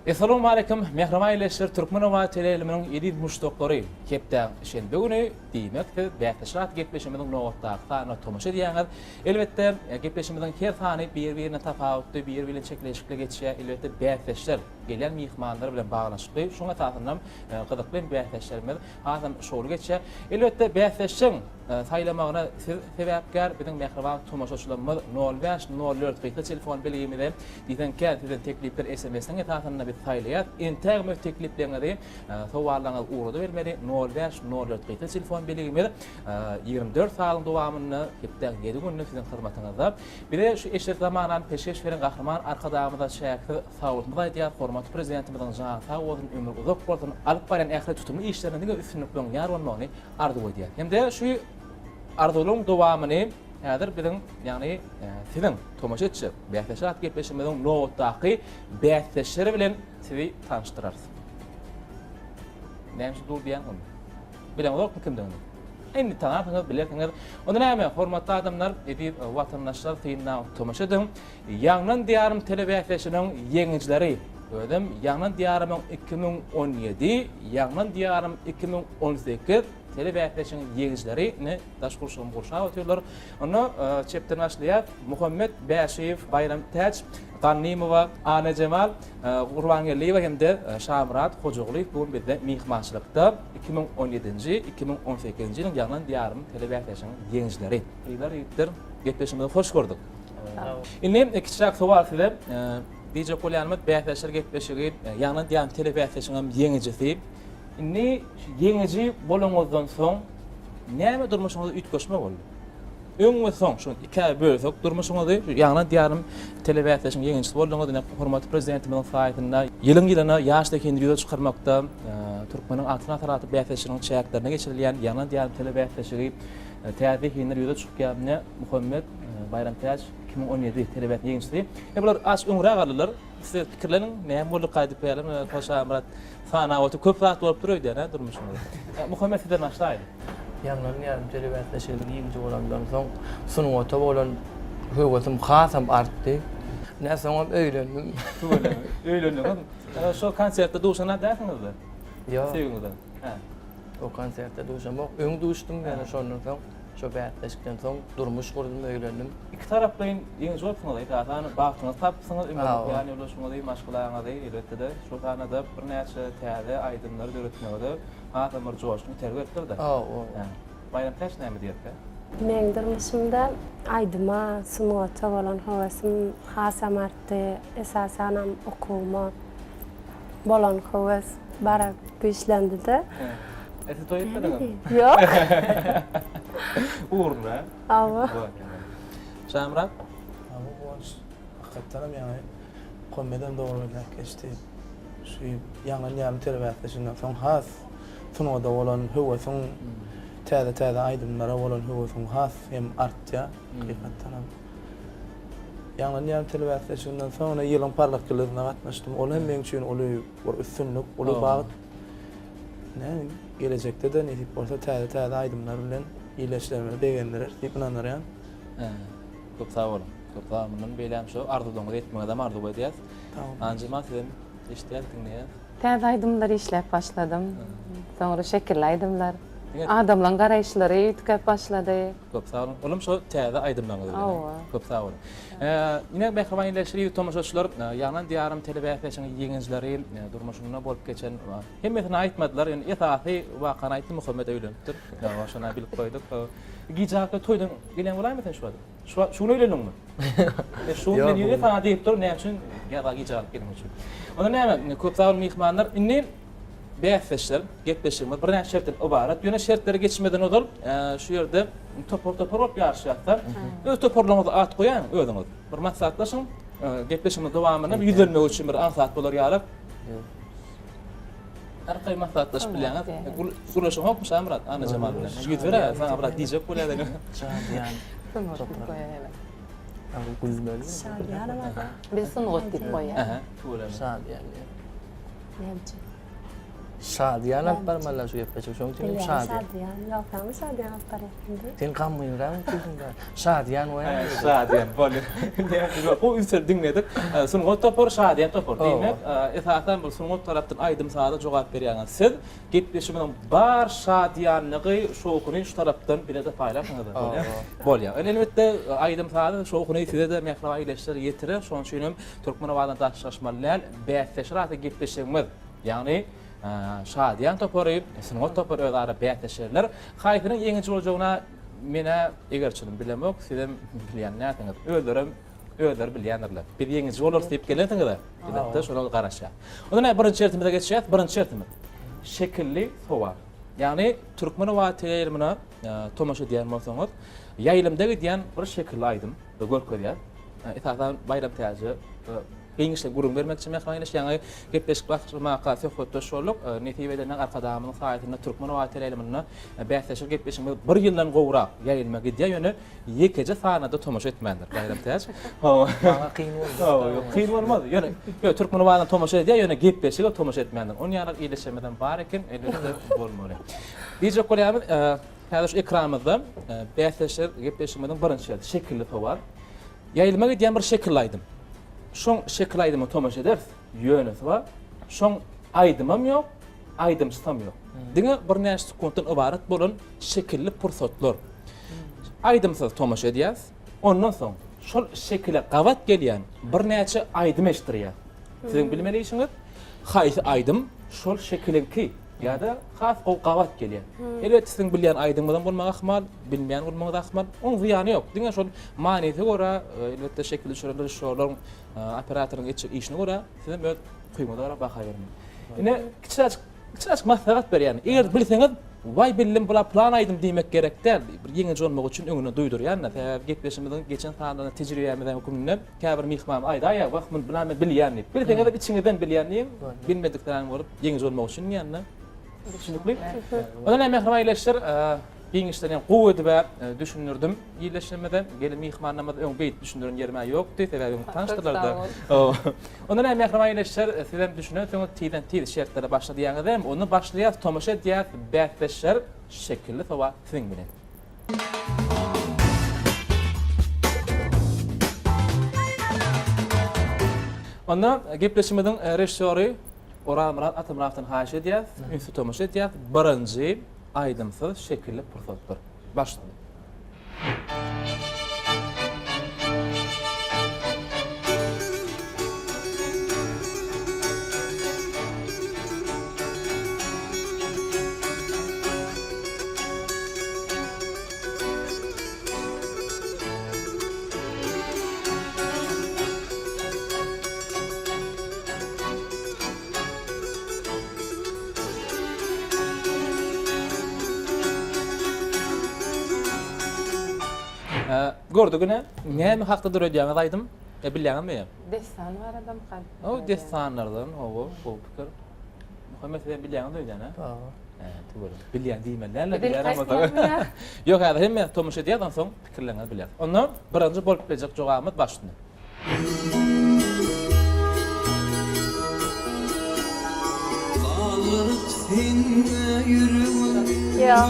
Assalamu alaykum. Mehriman ilişkiler Türkmenova televizyonunun edit muştokları kepten şenbe günü diýmekdir. Bätleşat gepleşimizin nowatda tomaşa diýäňiz. Elbetde gepleşimizin her tany bir-birine tafawutly, bir-birine çekleşikli geçýär. Elbetde bätleşler gelen mihmanlar bilen baglanşykly. Şoňa taýdanam gyzykly bätleşlerimiz hazam şoly geçýär. Elbetde bätleşiň saýlamagyna sebäpkär biziň mehriban tomaşaçylarymyz 05 04 telefon biligimizde diýenkä sizin teklipler SMS-den etatyna bir saýlaýar. Internet tekliplerinizi sowallaryňyz uğurda bermeli 05 04 telefon biligimiz 24 saat dowamyny hepden 7 günlük sizin hyzmatyňyzda. Bir de şu eşit zamanan peşkeş beren gahrman arkadamyzda şäkli sağolmyz aýdýar. Hormatly prezidentimizin Jan Sağolun ömür uzak bolsun alyp baran ähli tutumly işlerinde üstünlük bilen ýar bolmagyny arzu edýär. Hemde şu arzulyň dowamyny häzir biziň ýagny sizin tomaşaçy bätleşat gepleşimizin nowatdaky bätleşleri bilen sizi tanıştyrarys. Näme dur diýän bilen olak kimden? Endi tanatyňyz bilersiňiz. Onda näme hormatly adamlar, edip watandaşlar tyýyndan tomaşa edin. Ýagnan diýarym telebätleşiniň ýeňijileri ödüm. Ýagnan diýarym 2017, ýagnan diýarym 2018 telebätleşiniň ýeňijilerini daşgurşygyny gurşap ötýärler. Onu çepden başlaýar. Muhammed Bäşeýew, Bayram Täç, Tannymowa, Ana Cemal, Gurbangeliýew hemde Şamrat Hojagly bu bizde mihmançylykda 2017-nji 2018-nji ýylyň ýagnan diýarym telebätleşiniň ýeňijileri. Ýylar ýetdir. Gepleşimizde hoş gördük. Indi kiçik sowal size diýje bolýarmy bätleşler gepleşigi ýagnan diýarym telebätleşiniň ýeňijisi. Indi ýeňiji bolaňyzdan soň näme durmuşyňyzda ütköşme boldy? Öň we soň şu iki bölsek durmuşyňyzda ýagnan diýarym telebätleşiniň ýeňijisi boldyňyzda hormatly prezidentimiň saýtynda ýylyň-ýylyna ýaşda kendi video çykarmakda Türkmeniň altına taraty bätleşiniň çäklerine geçirilýän ýagnan diýarym telebätleşigi täze hinler video çykýany Muhammed Bayram Täç 2017 telebätleşiniň ýeňijisi. Bular aç öňre galylar. Siz pikirleriň näme bolup gaýdyp ýalyň Şamrat sanawaty köp saat bolup durýar da durmuşyňyz. Muhammed sizden başlaýdy. Ýagnan ýarym telebätleşigini ýeňiji bolandan soň sunuwata bolan höwesim hasam artdy. Näsoňam öýlendim. Öýlendim. Şo konsertde duşana däsiňizdi? Ýa. Sewiňizde. Ha. O konsertde duşamok. Öň duşdum ýa-da şondan soň şo bätleşikden soň durmuş gurdum, öýlendim. İki tarapdan ýeňiji bolsaňyz aýtýan bagtyňyz tapsyňyz, ýani ulaşmaly maşgulaňyzy ýeretdi. Şo sanada bir näçe täze aýdymlar öğretmeli. Hatam bir joşny terbiýetdir da. Bayram Täç näme diýerdi? Men durmuşymda aýdyma, sunuwata bolan höwesim hasam artdy. Esasanam okuma bolan höwes barak güýçlendi-de. Esi toýupdyňyz? Ýok. Uğurna. Awa. Şamrat? Ama bu hakikaten yani kommeden doğruluk geçti. Şu ýagnan ýarym telebätleşinden soň has sunuwada bolan höwesim täze aýdymlara bolan höwesim has hem artdy. Hakikaten ýagnan ýarym telebätleşinden soň ýylyň parlaklygyna gatnaşdym. Ol hem men üçin oly bir üstünlük, oly bagyt. Näme gelecekde de nähip bolsa täze aýdymlar bilen ýyleşlerimi begenler diýip inanýarym. Köp sağ olun. Köp sağ olun. Beýlem şu arzulyňyzy etmege de arzu edýäs. Anjyma sizin işleýärdiňiz. Täze aýdymlary işläp başladym. Soňra şekilli aýdymlar. Adamlaryň garaýşlary ýetgäp başlady. Köp sağ olun. Olam şu täze aýdymlaryňyz bilen. Köp sağ olun. Ine mehriban ýeşili tomaşaçylar ýagnan diýarym telebätleşiniň ýeňijileri durmuşyna bolup geçen hemmetini aýtmadylar. Ýani etaty wakan aýtdy Muhammed öýlenipdir. Ýa şuna bilip goýdyk. Gijaka toýdan gelen bolarmy sen şu? Şunu öýlendiňmi? Şunu men ýene sana diýip dur, näme üçin ýa gijak gelen üçin. Onda näme köp sağ olun mehmanlar. Indi bätleşler, gepleşigimiz bir näçe şertden ibaret. Ýöne şertlere geçmeden odal şu ýerde topor bolup ýaşaýatlar. Öz toporlaryňyzy at goýan özüňiz. Bir maksatlaşyň, gepleşigimiz dowamyny ýüzülmek üçin bir ansat bolar ýalyp. Arkay maksatlaş bilýäňiz. Gurlaşyň hokmy Şamrat, Ana Cemal bilen. Ýüzbere, sana bir diýjek bolýar. Yani. Ama gülmeli. Biz sunuwat diýip goýýar. Aha, to'g'ri. Sağ yani. Näme? Şadiyan alıp barmalar şu yapacak. Şoň için Şadiyan. Şadiyan. Ýokamy Şadiyan alyp barýardy. Sen kamyňram tüzünde. Şadiyan oýan. Şadiyan bol. Bu üser dinledik. Sungut topor Şadiyan topor diýmek. Esasdan bu sungut tarapdan aýdym saada jogap berýäňiz. Siz gitmişimiň bar şadiyanlygy şokuny şu tarapdan bir de paýlaşyňyz. Bolýar. Elbetde aýdym saada şokuny size de mehra ileşler ýetirer. Şoň üçin Türkmenwadan taşlaşmalar bäsleşraty gitmişimiz. Yani Şadiyan topory, sungut topor özara bäsleşerler. Haýkynyň ýeňiçi boljagyna mene egerçilim bilemok, sizem bilýän nätiňiz. Öldür bilýändirler. Bir ýeňiçi bolar diýip gelýärdiňiz. Elbetde şonuň garaşa. Ondan birinçi şertimize geçýär. Birinçi şertimiz şekilli sowa. Yani Türkmenwa teleýermine tomaşa diýen bolsaňyz, ýaýlymdaky diýen bir şekilli aýdym, görkezýär. Esasdan bayram täze Enişle gurun vermek için mehmaniyleş yani gepleşik başlama söhbetde şoluk netibeden arkadamyň saýatyna Türkmenwa teleýermine bäsleşip gepleşik bir ýyldan gowrak ýaýylmak diýär ýöne ýekece sanada tomaşa etmendir bayram täze. Bana kıyın oldu. Yok kıyın olmaz. Yani Türkmenwadan tomaşa diýär ýöne gepleşik tomaşa etmendir. Onu ýaly iýleşemeden bar eken elbetde bolmaly. Diýjek bolýarmy häzir şu ekranymyzda bäsleşik gepleşigimiň birinçi şerti şekilli towar. Ýaýylmak diýen bir şekil aýdym. Şoň şekil aýdymy tomaşa eder, ýöne var. Şoň aýdymam ýok, aýdymsam ýok. Diňe bir näçe sekunddan ibaret bolan şekilli pursatlar. Aýdymsaz tomaşa edýäs, ondan soň şol şekile gawat gelýän bir näçe aýdym eşdirýär. Siziň bilmeliýiňiz, haýsy aýdym şol şekilinki ýa-da has gawat gelýär. Elbetde siziň bilýän aýdymydan bolmak ahmal, bilmeýän bolmak ahmal, oň ziýany ýok. Diňe şol manysy görä, elbetde şekil düşürülýär şolaryň operatorun işine göre sizin böyle kıymalara bakayım. Yine kiçik maslahat berýän. Eger bilseňiz, vay bildim bula plan aýdym diýmek gerek däl. Bir ýeňe olmak üçin öňüne duýdurýan. Gepleşimiziň geçen sanada tejribemizden hukumyndan käbir mihman aýda, "Ya bak men bilen bilýän." Bilseňiz içiňizden bilýän, bilmediklerini bolup ýeňe olmak üçin ýanna. Düşünükli. Ondan mehram aýleşler Biňişlerden gowedy we düşünürdim. Ýyleşmede gelip mihmannamyz öň beýt düşündürän ýerime ýokdy, sebäbi tanışdyrlarda. Ondan hem mehram aýleşler sizem düşünýärsiňiz, tiýden tiýdi şertlere başladýaňyzda, onu başlaýar tomaşa edýär, bäsleşler şekilli sowa siziň bilen. Ondan gepleşimiziň rejissöri Orhan Murat Atymravdan haýyş edýär, ünsü tomaşa edýär, birinji aýdymsız şekilli pursatlar. Başladı. Gördüğüne näme hakda durýaňyzy aýdym, bilýärmi? Destan var adam kalp. O destanlardan, o pikir. Muhammed sen bilýärmi öýdäne? To'g'ri. Bilýän diýmenlerle bilýärmi? Ýok, häzir hemme tomaşa edýärden soň pikirleňiz bilýär. Ondan birinji bolup geljek jogabymyz başlandy. Ya.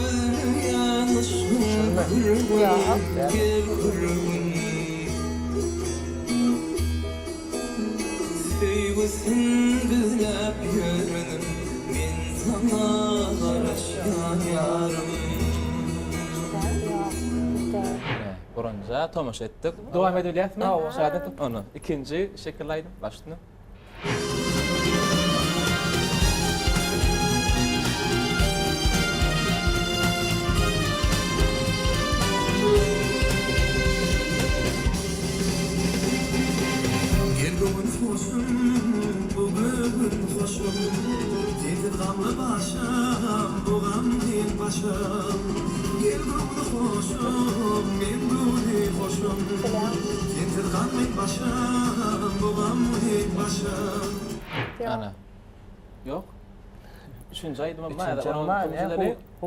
Birinji tomaşa etdik. Dowam edilýärmi? Şahat onu. İkinji şekil aýdym başlandy. Ana. Yok. Üçüncü aýdym ama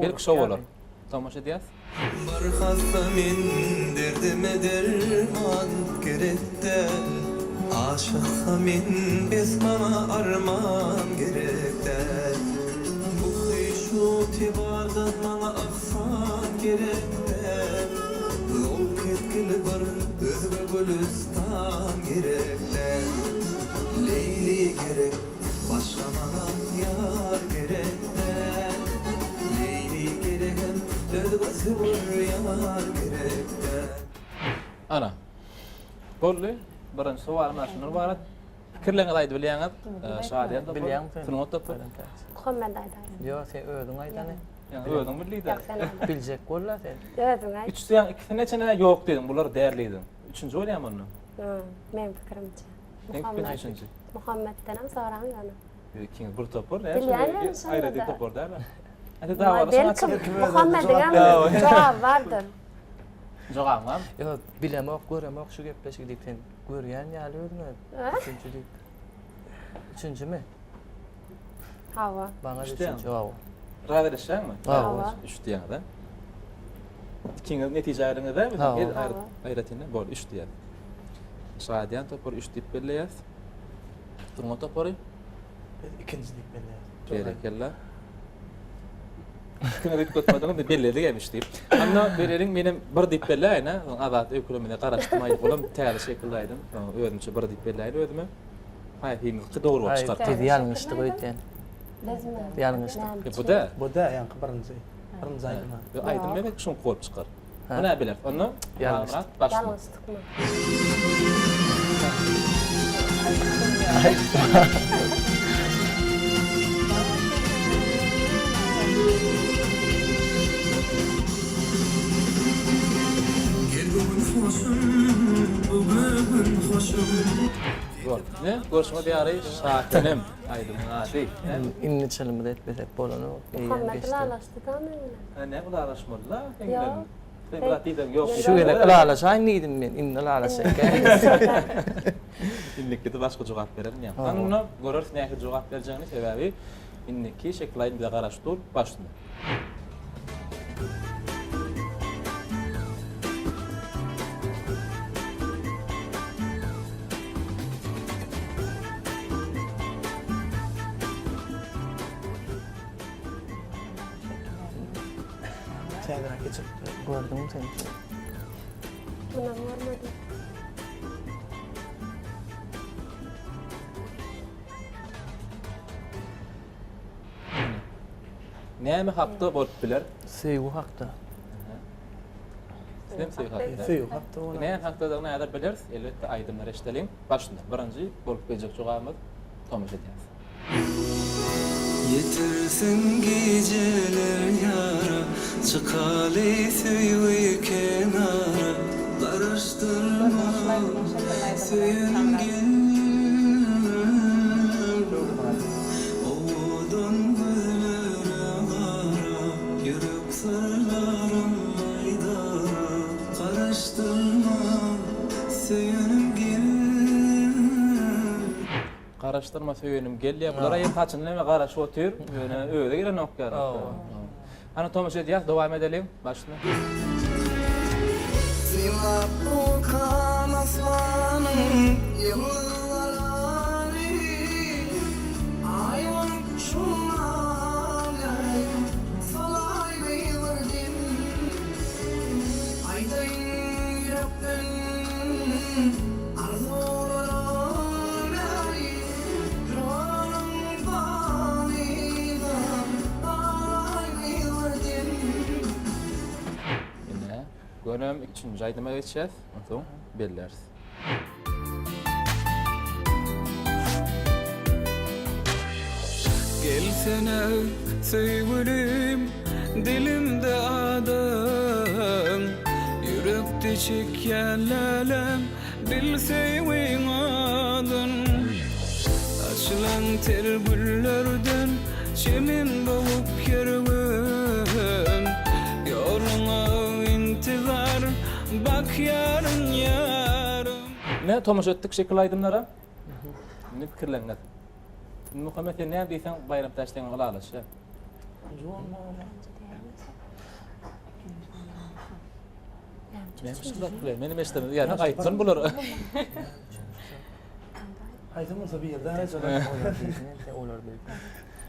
bir şow bolar. Tomaşa edýäs. Barhasta min derdime derman gerekde, aşıksa min besmama arman gerekde. şu tibardan bana aksan gerekler Ol ketkili var özüme gülistan gerekler Leyli gerek başka bana yar gerekler Leyli gereken özüme vur yar gerekler Ana. Bolly, birinchi savol mana shundan iborat. Fikrlaringizni aytib bilýäňiz. Şadiýan da Bilýän sen. Sunuňat da bor. Muhammed aýdaýyn. Yo, sen öýdüň aýdany. Yani özüň bilýär. Ýok, sen aýda. Biljek bolla sen. Özüň aýt. Üçden ikisine içine yok dedim. Bular değerliydi. Üçüncü olayam onu. Men pikirimçe. En üçüncü. Muhammedden hem soraň ýany. İkiniz bir topor. Bilýän sen Ayrı de. topor değil mi? Hadi daha var. Belki Muhammed'in hem cevap vardır. Jogam var. Yo, bilemek, göremek şu gepleşik deyip sen görýän ýaly özüňe. Üçüncü deyip. Üçüncü mü? Hava. Bana Üçte üçüncü hava. Rahat edişen mi? Hava. Üç diyen de. İkiniz netice ayrını da mı? Hava. Ayretine bol üç diyen. Şadiyan topor üç deyip belleýäs. Turma toporu. İkinci dik belli. Berekella. Kına deyip götmeden de belli gelmiş deyip. Anna bereliň menim bir deyip belläýine, adat ökülemine garaşdyrmaýyp bolam täze şekildaýdym. Özümçe bir deyip belläýdi özüme. Haýymy doğru bolup Hayır, çykardy. tez yanlışlık öýtden. Bezme. Yanlışlık. Bu da Bu da yani birinci. Birinci aytma. aýdym men şunu goýup çykar. Ha. Buna biler. Onu Yanlış. başla. Yanlışlık mı? Gelbugün hoşum, bugün hoşum Gol. Ne? Görüşme diýary şakenim. Aýdym ady. İnni çylmy da etmesek bolany. Muhammed'le alaştı da mı? Ne bu araşmadylar? Yok. Ben bırakdydım yok. Şu gele alalaşaýnydim men, inni alalaşak. İnniki de başka cevap verelim ya. Onu görürüz näki cevap bereceğini sebebi inniki şekilde bir garaşdyr başlıyor. Çaydan geçip. Gördün mü sen? Buna varmadı. Näme hakda bolup biler? Sevgi hakda. Sen söýüp hakda. Suyu hatta ona. Näme hakda da näder bileriz? Elbetde aýdymlar eşdeliň. Başlıyor. Birinji bolup gelecek jogamy tomuş edýäs. Yetirsin geceler yara Çıkalı süyü kenara Karıştırma Suyun gönlüm Oğudun gülüre gara Yürüp sırlarım maydara Karıştırma Suyun gönlüm Garaşdyrma söýenim gelýär. Bular aýy taçyny näme garaşyp otyr? Ýöne öýde gelen okýar. Ana tomuş edýäs, dowam edelim. Başla. Silap ukan asmanın yıllarını Ayvan şunlarla salay beylerdim Aydayın yürekten arzularına Ranım banidan alay beylerdim Yine görüm 3-nji aýdyma geçýäs. Soň belläriz. Gelsene sevgilim dilimde adın Yürekte çekýänlälem bilseýiň adın Açılan ter güllerden çemin boğup yergen Yoluna intizar bak yarın yarın Ne tomuş etdik şekil aýdymlara? Ne pikirleňiz? Muhammed näme diýsen bayram taşlayan galaş ya. Benim eşlerim yani aýtsan bular. Aytım olsa bir yerde. Olar değil.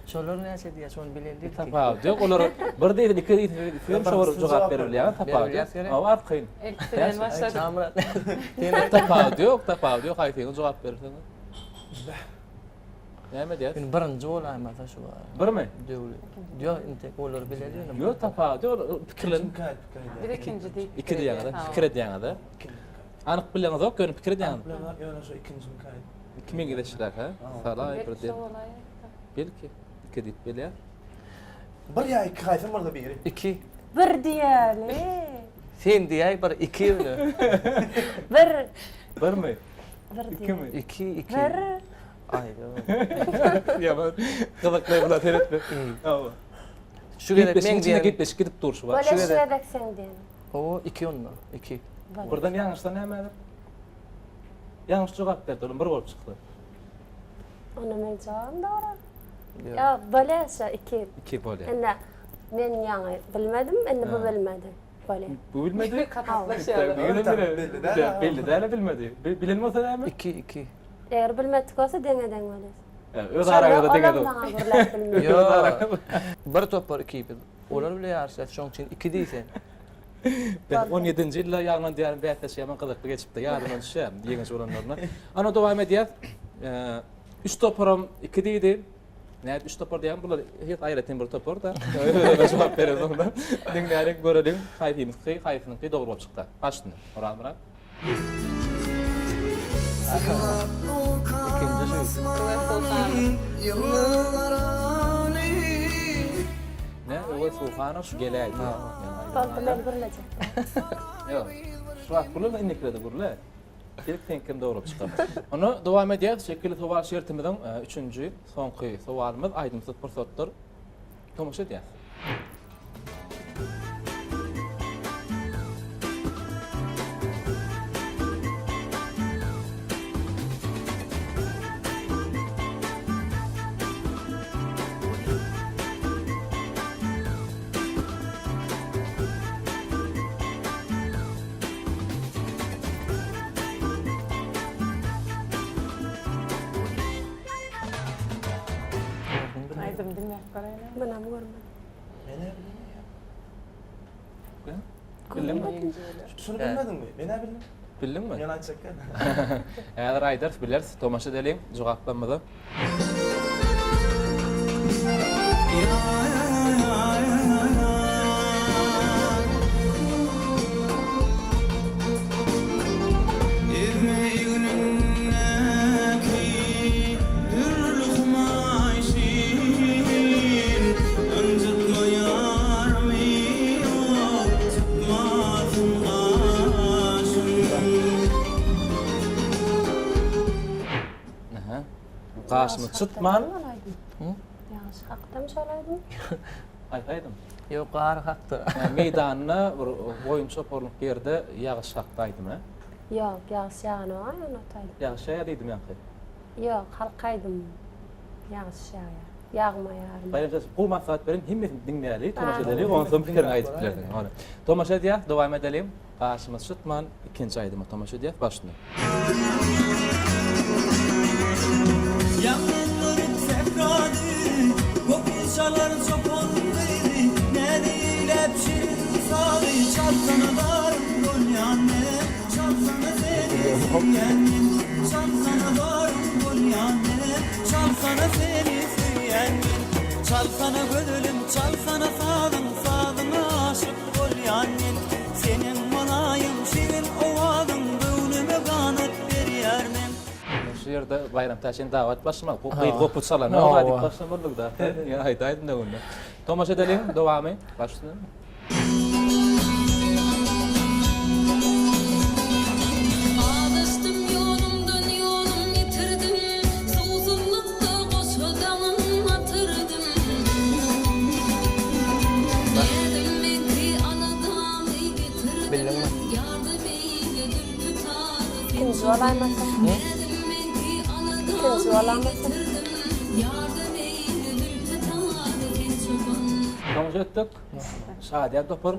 Şolar näçe diýär, şonu bilendik. Tapawut ýok. Olar bir diýdi, iki diýdi, film şowar jogap berilýär, tapawut ýok. Awa arqyn. Elbiseden başladım. Çamrat. Tapawut ýok, haýsyň jogap berilýär. Näme diýär? Ben birinji bolan masa şu. Birmi? Ýok, inte olar bilendik. Ýok, tapawut ýok, pikirlen. Bir ikinci değil. İki diýäňde, pikir edýäňde. Anyk bilýäňiz ok, görüp pikir edýäňiz. Ýöne şu ikinci mikaýet. Kimin gideşler ha? Sala bir Bir diýip. olay. Belki. İki diýip bilýär. Bir ýa iki haýsym barda biri. 2. Bir diýeli. Sen diýär bir 2 öňe. Bir. Birmi? Bir İki mi? 2 2. Bir. Ay. Ya ben kızıklayı bula teretme. Awa. Şu gerek men Men diýär. gidip durşu var. Böyle şeredek sen diýen. O 2 onda. 2. Buradan ýaňyşdan nämedir? Ýaňyş jogap berdi, bir bolup çykdy. Onu men jogam dara. Ya böyle şu iki. İki bolýar. Ende men ýaňy bilmedim, ende bu bilmedi. Böyle. Bu bilmedi. Kapatlaşıyor. Belli däle bilmedi. Bilinmese näme? 2 2. Eğer bilmedik olsa deňeden böyle. Öz arada degedi. Bana gurulap bilmiyor. Yo. Bir top var 2 bil. Olar bile ýarşa şoň üçin 2 diýsen. Ben 17-nji ýylda ýagnan diýerim bätleşýär, men gyzykly geçipdi. Ýadyman düşýär ýeňiş bolanlaryna. Ana dowam edýär. 3 toparam 2 diýdi. Näde 3 topar diýen bular hiç aýratyn bir topar da. Jogap berer onda. Diňlärek görelim. Haýfymyzky, haýfynyňky dogry bolup çykdy. Başlyny. Oramra. İkinci şu. Ne? O Sultanov şu gelýär. Balta men gurulacak. Yok. Şu an bunu da innekledi burla. İlk tenkin doğru çıkar. Onu devam edýär. Şekilli towar şertimiziň 3-nji, soňky sowalymyz aýdymsyz pursatdyr. Tomaşa edýär. Aydım dinle. Karayla. Bana görmedim. Mene Bildinmi? şunu bilmedin mi? Mene bildim. Bildinmi? Ýa aýtsak. Eğer aýdar bilersiz, tomaşa edelim. Jogaplanmadı. Qaşymy çıtman. Ýaňyş hakda mı şolaydym? Aýtaýdym. Yok gar hakda. Meýdanyna bir boýunça porluq ýerde ýagyş hakdaýdym, ha? Yok, ýaňyş ýagany var, onu ataydım. Ýagyş ýaýdym ýa-da. Yok, halkaýdym. Ýaňyş ýaýa. Ýagmaýarym. Baýda bu maslahat berin hemmetini dinleýäli, tomaşa edelim, ondan soň pikirini aýdyp bilerdim. Ona. Tomaşa edýär, dowam edelim. Qaşymyz çıtman, ikinji aýdyma tomaşa edýär, başlyny. Yağmurların tekrarı, kokuşalar çok olmaydı. Ne değil hep şirin sağlı, çalsana darım gol yanne. Çalsana seni süyenmin, çalsana darım gol yanne. Çalsana seni süyenmin, çalsana gönlüm, çalsana sağdım, sağdıma aşık gol yanne. Senin malayım şirin ovadın, böğnüme kanat berýärmen. Şu ýerde bayram taşyn dawat başlamak. Bu gyýyp goput salan. Ha, O ha. gaýdyp başlamadyk da. Ya aýtaýdym da onu. Tomaşa edelim, dowamy. Başlyny. Alıştım yolumdan yolum yitirdim. Suzunlukta koşudan atırdım. Yedim beni anadan getirdim. Bildin mi? Yardım eyledim tutar. İkinci olaýmasam. Yedim beni anadan İkinci olaýmasam. yardım eyledim tutar. Çoban. Tomaşa etdik. Şadiýat topar.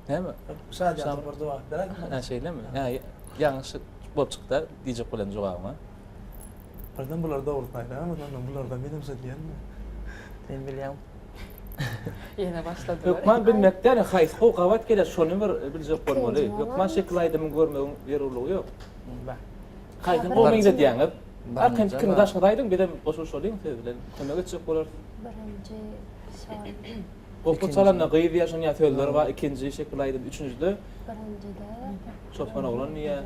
Näme? Sadece burada var. Derek mi? Ha şeýlemi? Ha, ýaňyş bolup çykdy, diýjek bilen jogagyma. Birden bular doğrultmaydı ama ondan bulardan benim söylediğim mi? Ben bilýän. Yine başladı. Gökman bilmekden haýsy howkabat geler şonu bir biljek bolmaly. Gökman şekillaydymy görmegiň beruligi ýok. Bak. Haýsy bolmaýdy diýäňiz. Barınca Arkançy kim var. daşgadyň bir de goşuş bolyň siz bilen kömek etjek bolar. Birinci şair. Goput salana gyýy ýaşan ýa söýler bar, ikinji şekillaydy, üçüncüde Birincide çopman oglan niýe?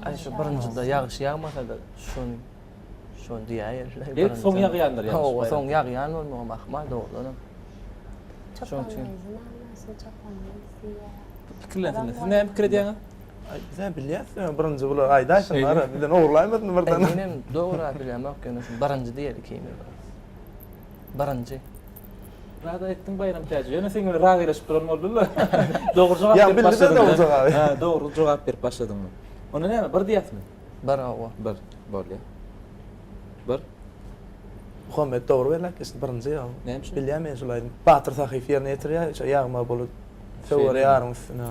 Ay şu birincide ýagyş ýagmasa da şonu diýär. Bir soň ýagýandyr ýa. O soň ýagýan bolmagy bakma doglanam. Çoktan için. Pikirlensin. Siz näme pikir edýäňiz? Ay, sen bilýärsiň, birinji bular aýdaşynlar, bilen ogurlaýmadyn birden. Benim doğru bilýärmek ýene birinji diýer kimi. Birinji. Rada ettin bayram täze. Ýene sen raga ýeşip duran boldular. Dogry jogap Ya, berip bildi de başladyň. dogry jogap. Ha, dogry jogap berip başladyň. Ona näme? Bir diýäsmi? Bir awa. Bir bolýar. Bir. Muhammed doğru berler kesin birinji ýa. Näme? Bilýärmi şolaýdy. Batır sahyf ýerine ýetirýär, şo ýagma bolup. Töwere ýarym üstüne.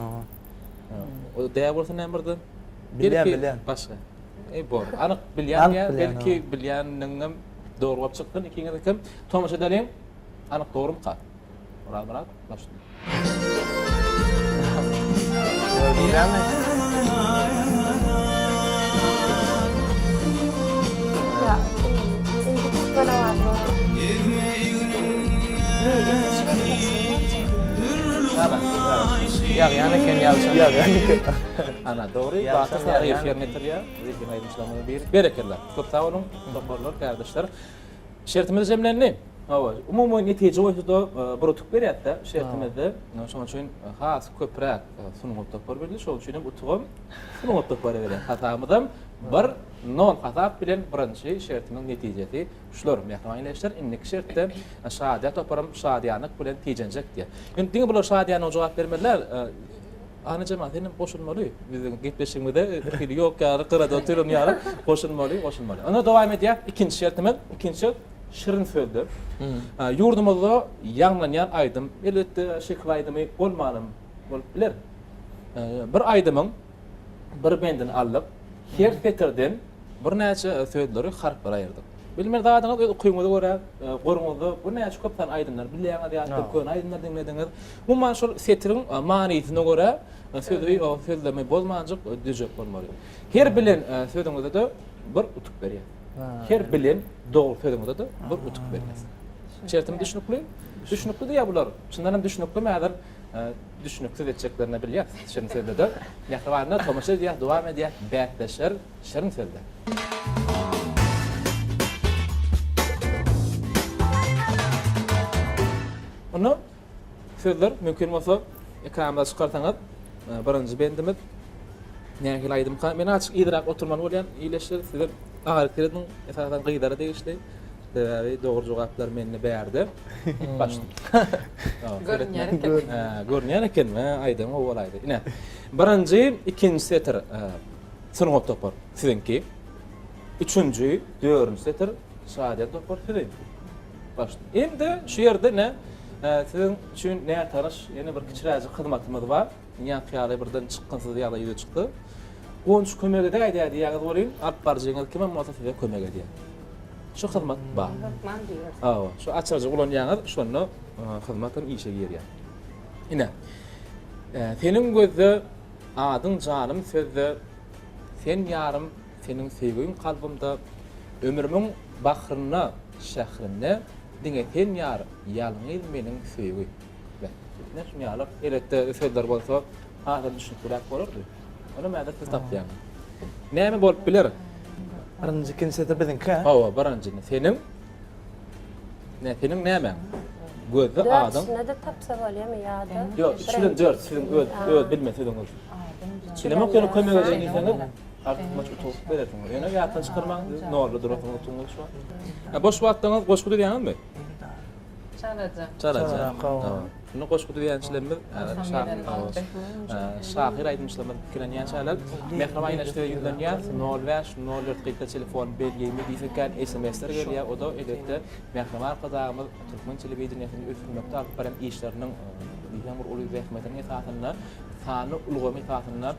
O diýär bolsa näme birdi? Bilýän. Başga. Bor. Anyk bilýän Anyk ýa, bilýän, belki bilýänniňem dogry bolup çykdyn. Ikiňiz kim? Tomaşa edelim. Anyk dogrymy ka? Rahat başladyk. Bilýärmi? Ya, şimdi böyle var bu. Ýagýany ken ýalşan. Ýagýany. Ana dogry. Ya, Batır sen sahyf yani. ýerine ýetirýär. Zekin aýdymşlamy bir. Berekeler. Köp sag bolun, toparlar kardeşler. Şertimiz jemlenli. Hawa. Umumy netije boýsda bir utuk berýär-de şertimizde. Şoň üçin has köpräk sunumy topar berdi. Şol üçin utugum sunumy topar berdi. Hatamydym bir non hatap bilen birinji şertimiň netijesi şular mehmanleşler innik şertde şadiýa toparym şadiýanyk bilen tijenjek diýär. Ýöne diňe bular şadiýanyň jogap bermediler. Ana cemaat henem goşulmaly. Biziň gitbeşigimizde ýok ýa-da qyrada oturup ýa-da goşulmaly. Ona dowam edýär. Ikinji şertimiz, ikinji şirin sözdü. Yurdumuzda ýanglanýan aýdym, elbetde şekillaydymy bolmanym bolup biler. Bir aýdymyň bir bendini alyp, her peterden bir näçe söýdleri harplar aýyrdyk. Bilmer dağdyňyz okuýmagy görä, gorňuzda bu näçe köpden aýdymlar, bilýäňiz ýa-da köp aýdymlar diňlediňiz. Bu maşul setiriň manysyna görä söýdüri o söýdleme bolmanjyk düzek bolmaly. Her bilen söýdüňizde de bir utuk berýär. Her bilen dogry söýdüňizde de bir utuk berýär. Şertim düşünükli. Düşünükli diýär bular. Şundan hem düşünükli mäder düşünüksiz etjeklerini bilýär. Şirin söýdüde. Ýahtawarna tomaşa diýär, dowam edýär, bätleşer, şirin söýdü. Onu sözler mümkün bolsa ekranda çykartaňyz. Birinji bendimiz nähili aýdym ka men açyk idrak oturman bolýan iýleşdir sizler aýryklygyň esasan gyýdara degişli dogry jogaplar meni berdi. Başladyk. Görnýär ekenmi? Aýdym o bolaýdy. Ine. Birinji, ikinji setir sunumy topar sizinki. Üçüncü, dördüncü setir şadiýat topar sizin. Başladyk. Endi şu ýerde ne? Sizin üçin näme taraş, ýene bir kiçiräjik hyzmatymyz bar. Ýa ýaly birden çykkansyz ýaly ýüze çykdy. Onu şu kömege de aýdýar diýäňiz bolýan, alyp barjaňyz kime bolsa size kömek edýär. Şu hyzmat bar. Lokman diyor. Awa, şu açarjy bolanýaňyz şonu hyzmatym işe ýerýär. Ine. Senin gözde adyň janym sözde sen ýarym, senin sevgiň kalbymda ömrümiň bahryna, şährine diňe sen ýar, ýalňyz meniň sevgim. Ne şu ýalyp eletde sözler bolsa, adam düşünýär bolardy. Onu mäde tapýan. Näme bolup biler? Birinji ikinji setir biziňki. Hawa, birinji senin näme? Gözde adam. Ne de tapsa bolýarmy ýa-da? Yok, şirin dört, şirin öl bilmesiniz. Şilemek ýöne kömek edýänsiňiz, artık maç tutup berýärsiňiz. Ýöne ýatdan çykyrmaň, normal duratsyňyz tutuňyz şu an. Boş wagtdyňyz goşgudy diýäňizmi? Çalaca. Çalaca. Bunu goşgudy diýänçilerimiz, şahir aýdymçylarymyz kirenýän şäler, mehriban ýeneşdirýär ýüzlenýär, 05 04 qyta telefon belgemi diýilýän SMS-ler gelýär, o da eletde mehriban arkadaşlarymyz Türkmen telewizionynyň üstünlikde alyp baran işleriniň diýýän bir uly zähmetini esasında Tanı ulgamy tahtynlar,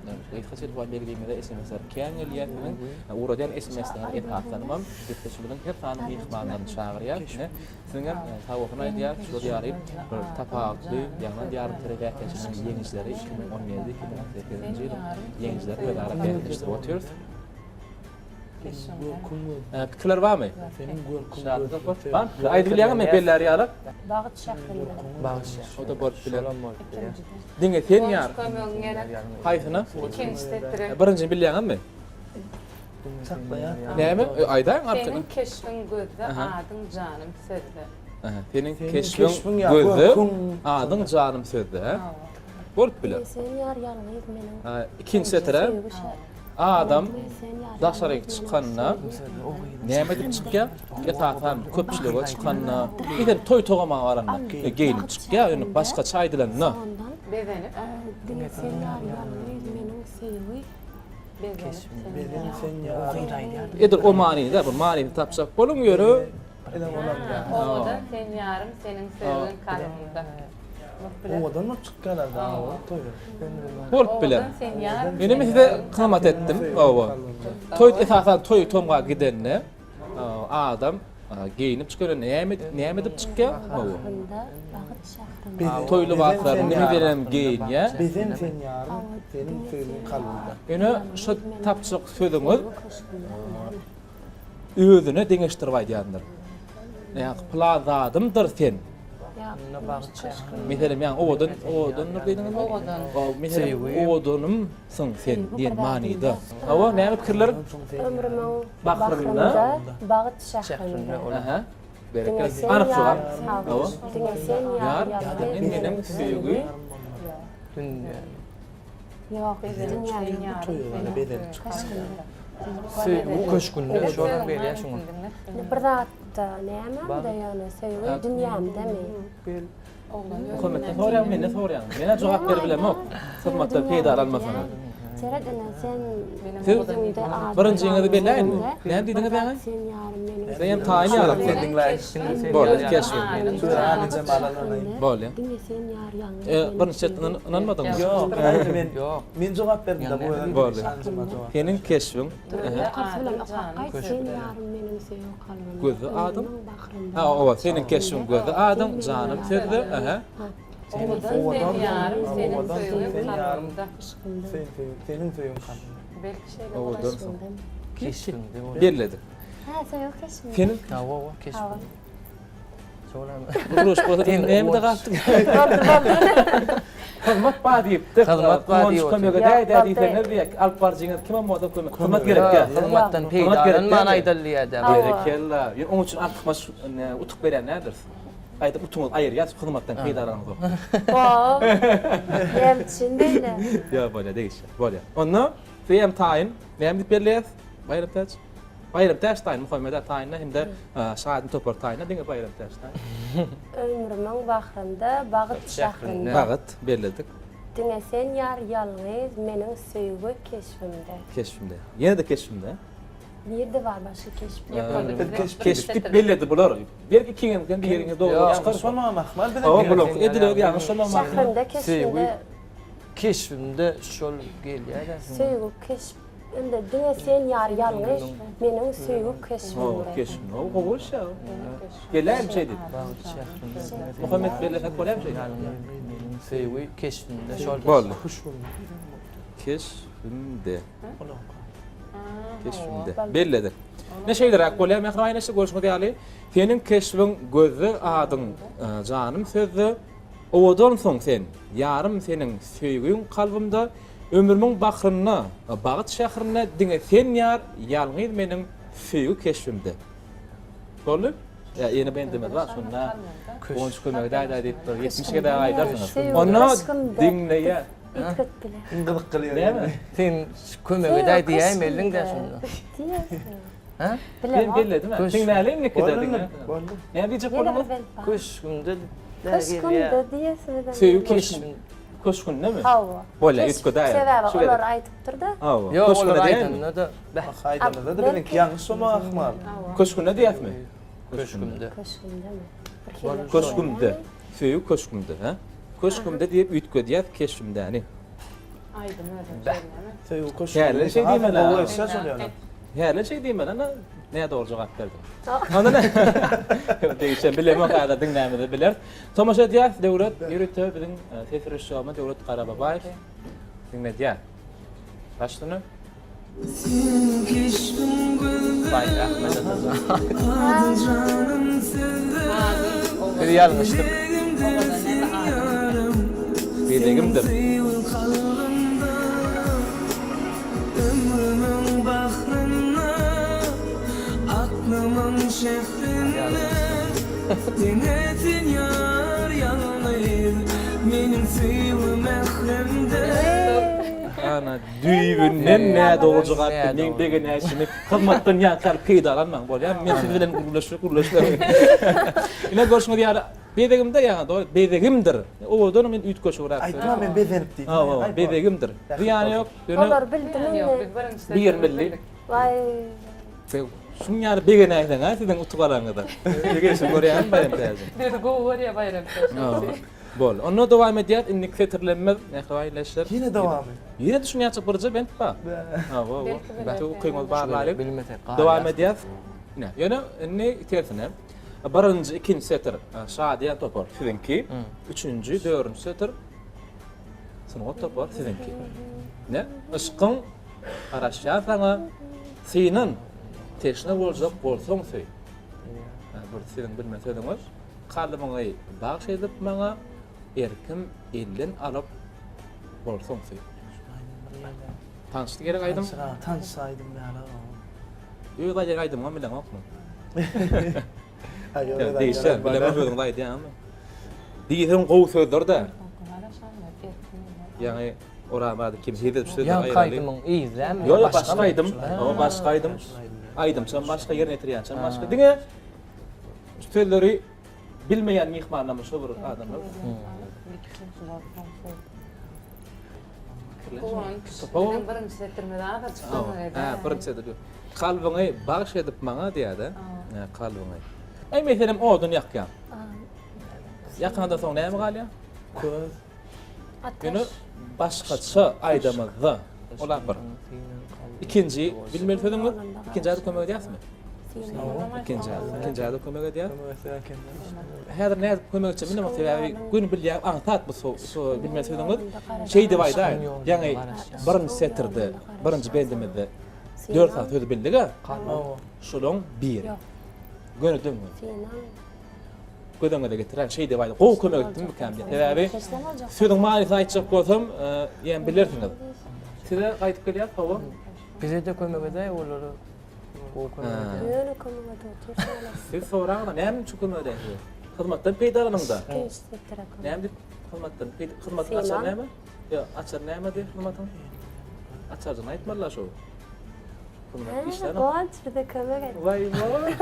haçet we belgileme SMS'ler kän gelýärdiň. Uradan SMS'ler etaplanmam, detişilen her tany ihmallarny çagyrýar. Siňe tawakyna diýär, şu diýäri bir tapakly, ýa-da diýär terebiýatçynyň ýeňişleri 2017-2018-nji ýyl ýeňişleri bilen araplaşdyrýar otýar. Pikirler barmy? Senin Var. Aýdyp bilýärmi belleri ýaly? Bagyt şäherinde. O da bolup biler. Diňe sen ýar. Haýsyna? Birinji bilýärmi? Näme? Aýdaň arkadan. Senin keşfin gözü, adyň janym sözü. Senin keşfin keşfin ýa, gözü, kun. adyň janym sözü. Bolup biler. Sen ýar ýalňyz meniň. İkinci setere adam daşarak çıkanına näme dip çykýar? Ýa-da köpçüligi çıkanına, bir toy togama baranna gelip çykýar, ýöne başga çaýdylanna. Bezenip, Diňe sen ýar ýalňyz meniň seýwi. Benim sen ýa. Edir o manyda, bu manyny tapsak bolun ýöre. Eden olan ya. oda sen yarım senin sözün kalbinde. Odan mı çıkkalar da o toyda. Bolup biler. Odan sen yarım. Benim ise kıymet ettim. Toy esasen toy tomga gidenne adam giyinip çıkıyor. Näme dip çykýar? Bagyt şäherinde. Toylu wagtlar nime berem giyin ya. Bizim sen yarın senin sözün kalbinde. Ýöne şu tapçyk sözüňiz özüne deňeşdirip aýdýandyr. Näme plazadymdyr sen. Meselem ýa odan nur diýdiňiz mi? Meselem odanım sen diýen manyda. Hawa näme pikirler? Ömrümiň Bahrynda bagyt şäherinde. Aha. Berekel. Anyk jogap. Hawa. Diňe sen Ýar, ýar menem süýügi. Ýok, dünýä Toyda beden Bu köşkünde şu an böyle yaşıyor. bir zatda näme diýýär, seýwi dünýämde mi? Hökümetden soraýan meni soraýan. Mene jogap berebilemok. Hizmatda peýda almasana. Seredene sen Siz özüňde birinjiňizi belläýinmi? Näme diýdiňiz ýa-da? Sen ýarym meniň. Sen taýin ýarak Kendinler. Bol, keşfin. Anca malalanayım. Bol ya. Diňe sen ýar ýalňyz. Birinji çetden inanmadyňmy? Yok, ben min cevap verdim de bu Bol. şansıma cevap. Senin keşfin Sen ýarym meniň seýw kalbinde. gözü adam. Bahrynda. Ha, o senin keşfin gözü adam, janym sözü. Aha. Odan sen yarım senin sözün kalbinde. Senin suyun kalbinde. Belki şeyler O ulaşıyor. dönsün. Keşkünde o. Belledik. Ha, seýw keşmi. Senin Ya o keşkünde. buruş bolsa näme de gatdy? Hizmet ba diýipdi. Hizmet ba diýip. Kömege däýdi diýsen diýek. Alp barjyňyz kime moda kömek? Hizmet gerek ya. Hizmetten peýda man aýdylýar. Berekella. Onun üçin akmas utuk beren nädir? Aýdyp utuňyz aýır ýa, hizmetden peýdalanýar. Wow. Hem çindeyle. Ya bolýa degişär. Bolýa. Onda beýem taýyn, näme dip berýär? Bayram täç. Bayram täç taýyn, Muhammeda taýyna hem de şahadyny topar taýyna diňe bayram täç taýyn. Ömrümiň bahrynda bagyt şäherinde. Bagyt belledik. Diňe sen ýar ýalňyz meniň seýwi keşfimde. Keşfimde. Ýene de keşfimde. Birde var başga keşif. Keşfip belledi bular. Belki kiňem bir ýeriňe dogry Çıkar sonra mahmal bir de. O blok edilir ýa-ni şonda Şäherinde keşfimde Keşkünde şol gelýär. seýwi keşf. Inde diňe sen ýar ýalňyz meniň seýwi keşfimde. keşfim. O goýş ya. Gelem şey dedi. Muhammed bellesek bolýar şey. Seýwi keşkünde şol. Boldy. Keşfimde. Keşfimde. Belledik. Ne şeyler akbolýar men gaýnaşy görüşmek ýaly. Senin keşfin gözü adyň janym sözü. Owadan soň sen ýarym seniň söýgüň kalbymda ömrümiň bahryna bagyt şäherine diňe sen ýar ýalňyz meniň söýgü keşfimde. Boldy? Ya ýene ben demek var şonda. Konç kömegi daýda diýip 70-ge de aýdarsyňyz. Onda diňle ýa. Ütküt bile. Gıdık kılıyor. Näme? Sen kömege daý diýäm elin de şunda. Ha? Ben belledim ha. Sen näleň nikde diňe? Boldu. Näme diýjek bolmaly? Köşkünde Keşkünde diýesiniz. Söýgü keşfim. Koşkun näme? Hawa. Bolýa, ütkü daýar. Sebebi olar aýdypdyr da. Hawa. Yo, Koşkun olar diýen. aýdanda da Haydalı da benim yanlış soma akmal. Koşkun diýäsmi? köşkünde. Keşkünde mi? Koşkunde. Söýgü koşkunde, ha? Koşkunde diýip ütkü diýär keşfimde, hani. Aydım öyle söyleme. Söýüp koşup. Kärle şey diýme la. O eşya söylüyor. Härle şey diýmeden ana näde doğru jogap berdi. Onda ne? Değişen bilemem kada dinlämedi biler. Tomaşa diýär döwlet ýürütde biziň tesir şoýma döwlet Garababaýew. Dinledýär. Başlyny Bay Ahmet Bir yanlışlık. Belegimdir. Ömrümün bahrına, aklımın şehrine, denetin yar yanlayır, benim suyum ehremde. Ana düýbünden näde doğru jogap berdi. Men degen näşini hyzmatdan ýakar peýdalanmaň bolýar. Men siz bilen guruluşlar. Ine görüşmek ýa-da bedegimde ýa-da doğru bedegimdir. Odan men üýt köşürak. Aytma men bezenip diýdim. Ha, bedegimdir. Ýani ýok. Olar bildim Yok, mi? biz birinci Bir milli. Vay. Şunu ýa-da begen aýdan ha siziň utugalaňyda. Egeşim görýän bayram täze. Dedi go var ya bayram. Bol. Onu dowam edýär, innik fetirlenmez, nähwaýlaşlar. Yine devam et. Ýene düşünýärçi birje ben pa. Ha, wo. Bätu kıymaz barlaryk. Bilmetek. Dowam edýär. Ne? Ýene inni tersine. Birinji, ikinji setir şadiýan topar sizinki. Üçüncü, dördüncü setir synyp topar sizinki. Ne? Işkyň araşýar sana senin teşne boljak bolsaň söý. Bir senin bilmeseňiz, kalbyňy bagş edip maňa erkim elden alıp bolsaň söý. Tanışdy gerek aýdym. Tanışaydım ýa-da. Ýöne gerek aýdym, men bilen okmy. Hayır, Ya değişen, bilemem ödüm daydı ya ama. Diýiň gowy sözdür da. Yani oramadı kim hedip sözdür Yan aýraly. kaydımın iyiler mi? Yo yo başga aýdym. O başga aýdym. Aýdym, sen başga ýerine ýetirýän, sen başga. Diňe sözleri bilmeýän mihmanlamy şu bir adamlar. Benim birinci setirmede adı çıktı. Ha, birinci setir. Kalbyňy bagş edip maňa diýär-de. Ha, kalbyňy. Ey meselem odun ýakýan. Ýakanda soň näme galýar? Köz. Ýöne başgaça aýdamyzda olar bir. İkinci, bilmeli sözüňiz, ikinji aýda kömek edýäsmi? İkinji aýda kömek edýär. Häzir näde kömek etjek bilmem sebäbi gün bilýär, aňsat bu so bilmeli sözüňiz. Şey diýip aýdar, ýani birinji setirde, birinji beldimizde 4 saat söz bildik-a. Şolaň 1. Gördüňmi? Gödüňe de getiren şey diýip aýdar. Gowy kömek etdim mükemmel. Sebäbi sözüň maýly aýtjak bolsam, ýen bilersiňiz. Size gaýtyp gelýär, hawa. Bize de kömek eder olary. O kömek eder. Yöne kömek ediyor. Siz soraňda näme üçin kömek edýär? Hyzmatdan peýdalanmaňda. Ikinci setir akıllı. Näme diýip hyzmatdan hyzmatdan açar näme? Yo, açar näme diýip hyzmatdan? Açarjyny aýtmalar şo. Hyzmat işlerini. Doğan bir de kömek ediyor. Vay vay.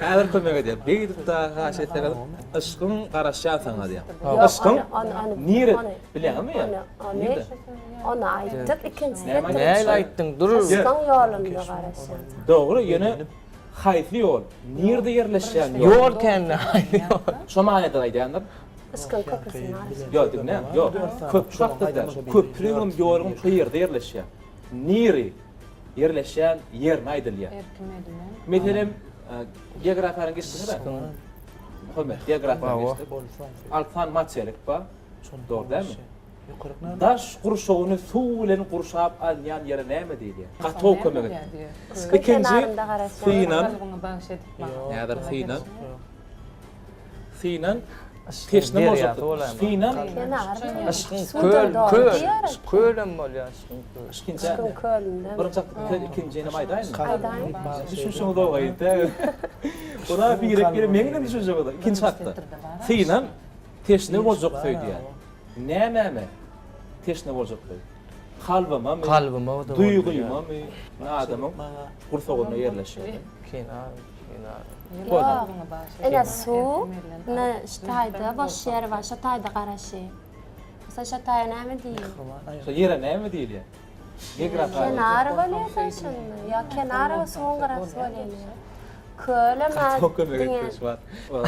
Häzir kömek edýär. Beýdip da haşetler ışkyň garaşýar saňa diýär. Işkyň nire bilýärmi ýa? Onu aytdık ikinci Näme setir. Näle aýtdyň? Durur. Işkyň ýolunda garaşan. Dogry, ýene haýsly ýol. Nirde ýerleşýän ýol. Yol kendine aýdýar. Şo maňada aýdýanlar. Işkyň köprüsini aýddyk. Yo, diňe, yo. Köprüçakda köprüň ýolun şu ýerde ýerleşýär. Niri ýerleşýän ýer aýdylýar. Meselem geografiýanyň geçişinde de. Hömet, geografiýanyň geçişinde. Altan materiýalik ba. Dogry dälmi? Daş gurşawyny suw bilen gurşap alýan ýere näme diýilýär? Gatow kömek etdi. İkinji synan, näder synan? Synan teşne bolsa, synan Kölüm bolýar. ikinji Işkyň kölünde. birinji ikinji näme aýdaýyn? Aýdaýyn. Düşünsüň dogry aýdy. Ona birek bir meňden düşünjek boldy. İkinji hakda. Synan teşne boljak söýdýär. Näme? Teşne boljak söýdýär. Kalbyma, Kalbyma da. duýguýma, adamyň gursagyna ýerleşýär. Kenar. Ela su ne ştayda baş yer var, ştayda garaşy. Mesela ştayda näme diýil? Şo ýere näme diýilýär? Geografiýa. Kenar bolýar ya kenar soň garaşy bolýar. Köle ma. Kömek etmiş var.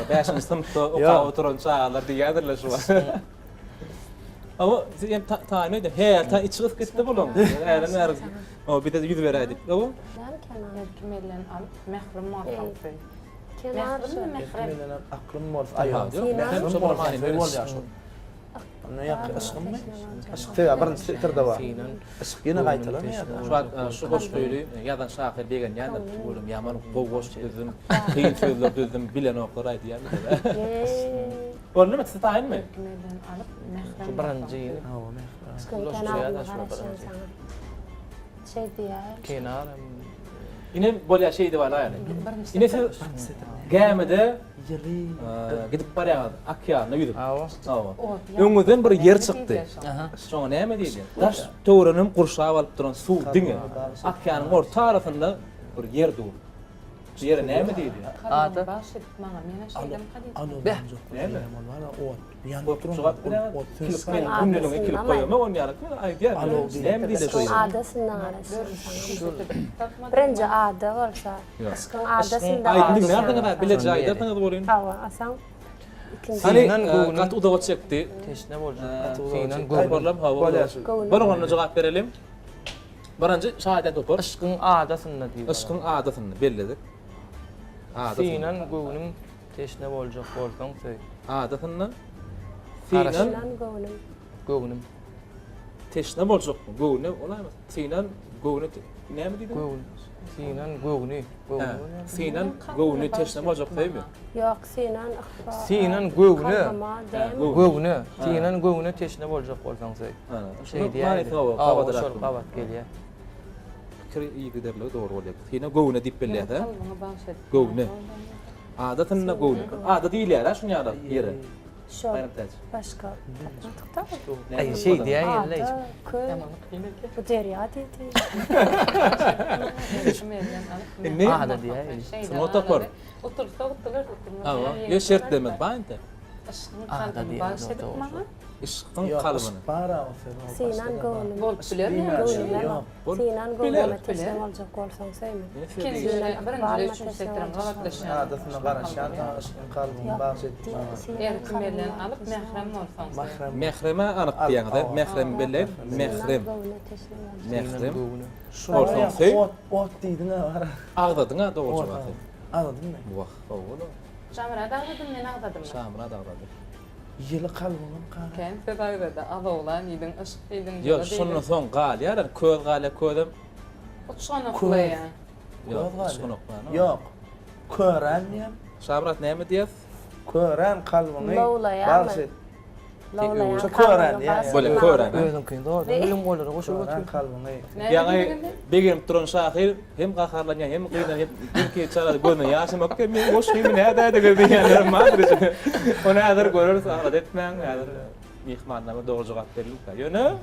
5-nji sınıfda oka oturan çağlar diýerler şu var. Ama hem tayin edip her ta içi gitti bulun. Eğer o bir de yüz vereydik. O Lan kenar. Erkimelen alıp mehrum mortalfı. Kenar şu. Benim aklım var. Tamam, Ayağım. diyor. Sinan. Hem sonra mani Benim verir. yaşım. Ne yak aşkım mı? Aşk teva barın sitir da var. Sinan Aşk yine kaytalamıyor. Şu an şu boş böyle yadan şahir degen yani oğlum yaman bu boş dedim. Kıyın sözler dedim bilen oklar aydı yani. Onu mu tayin mi? Erkimelen alıp mehrum birinci Sıkın kenarına karışan sana. Şey diye. kenar Yine böyle şeydi var yani. Yine siz gemide gidip baraya akya ne yüdüm. Awa. Ava. Öňüden bir yer çykdy. Şoňa näme diýdi? Daş töwreniň gurşap alyp duran suw diňe. Akyanyň orta tarafynda bir yer dur. Bu ýere näme diýdi? Adı? Baş edip maňa mene şeyden kadip. Alo. Be. Näme? Wala o. Yan Bu çogap bilen kilip Sıkın koýan ünlüňe kilip koýan. Oň ýarak ay diýer. Alo, Näme diýdi şu ýere? Adasından arasın. Birinci ada olsa. Yok. Sıkın adasından Aýdym arasın. näme kadar bile jaýda taňyz bolýan. Hava asan. İkinci. Hani Sinan Goğun'un- kat udawa çekdi. teşne boljak. Sinan Sinan Goğun. Goğun. Gorlam hava. Bir ona jogap berelim. Birinci şahadet topar. Aşkın adasında diýip. Işkın adatyny belledik. Sinan Goğun'un teşne boljak bolsaň söý. Adatyny Karaş. Sinan Sinan Goğun'un. Goğun'um. teşne boljakmy? Goğunu olaymy? Sinan goğunu näme diýdi? Goğun. Sinan Goğun'u. Sinan goğunu teşne boljak diými? Yok Sinan. Sinan Goğun'u. Kalkama dem. Goğun'u. Sinan Goğun'u teşne boljak bolsaň söý. Şey diýär. Awa şol gabat gelýär. Fikri iyi giderli doğru bolýar. Sinan goğunu diýip belläýär. Kalbına baş edip. Goğunu. Adatyny goğunu. Ada diýilýär şunu ýa-da ýere. Şol. Bayram täç. Başka. Atmadıkta mı? Ay şey diýär ýerle hiç. Ada, köy. Bu derya dedi. Erkimelen alıp Ne? Ada diýär. Şunu tapar. Otursa oturur. Awa, ýa şert demek baýynda. Aşkın Ada kalbına diýär. baş edip maňa. Işkın Yok, kalbyny. para o sen. Sinan Goğun'un. Bol bilen mi? Goğun'un. Bol- Sinan bilen, Goğun'un teşne olacak olsan söyleme. Kendine birinci üçüncü sektorun galatlaşan. Adasına karaşan, aşkın kalbim bahset. Erkimelen alıp mehrum bolsaň söý. Mahrem. Mehreme anyk diýende, mehrem beller, mehrem. Mehrem. Olsan söý. Ot diýdiň ha. Agdadyňa doğru Ot. jogap. Anladın mı? Wah, oğlum. Jamra dağıdım men ağdadım. Şamra dağladı. Yılı kalbim kara. Ken fedagda ada olan ýydyň aşk ýydyň. Yok, şunu son gal ýa-da köz gale közüm. Oçana koýa. Yok, Köz şunu gale. Yok. Kören ya. Şamrat näme diýär? Kören kalbimi. Lawla ya bahset. Lawla Çok kören ya. Böyle kören. Özüm kynda orada. Ölüm bolar goşup Kören kalbimi. Ýa-ni begim turan şahir hem gaharlanýan hem gyýdan hem ilki çara gözüne ýaşam okey men boş hem näde de diýenler madrys. Onu hazır görür sahat etmeň, hazır mehmannama doğru jogap berilip ka. Ýöne.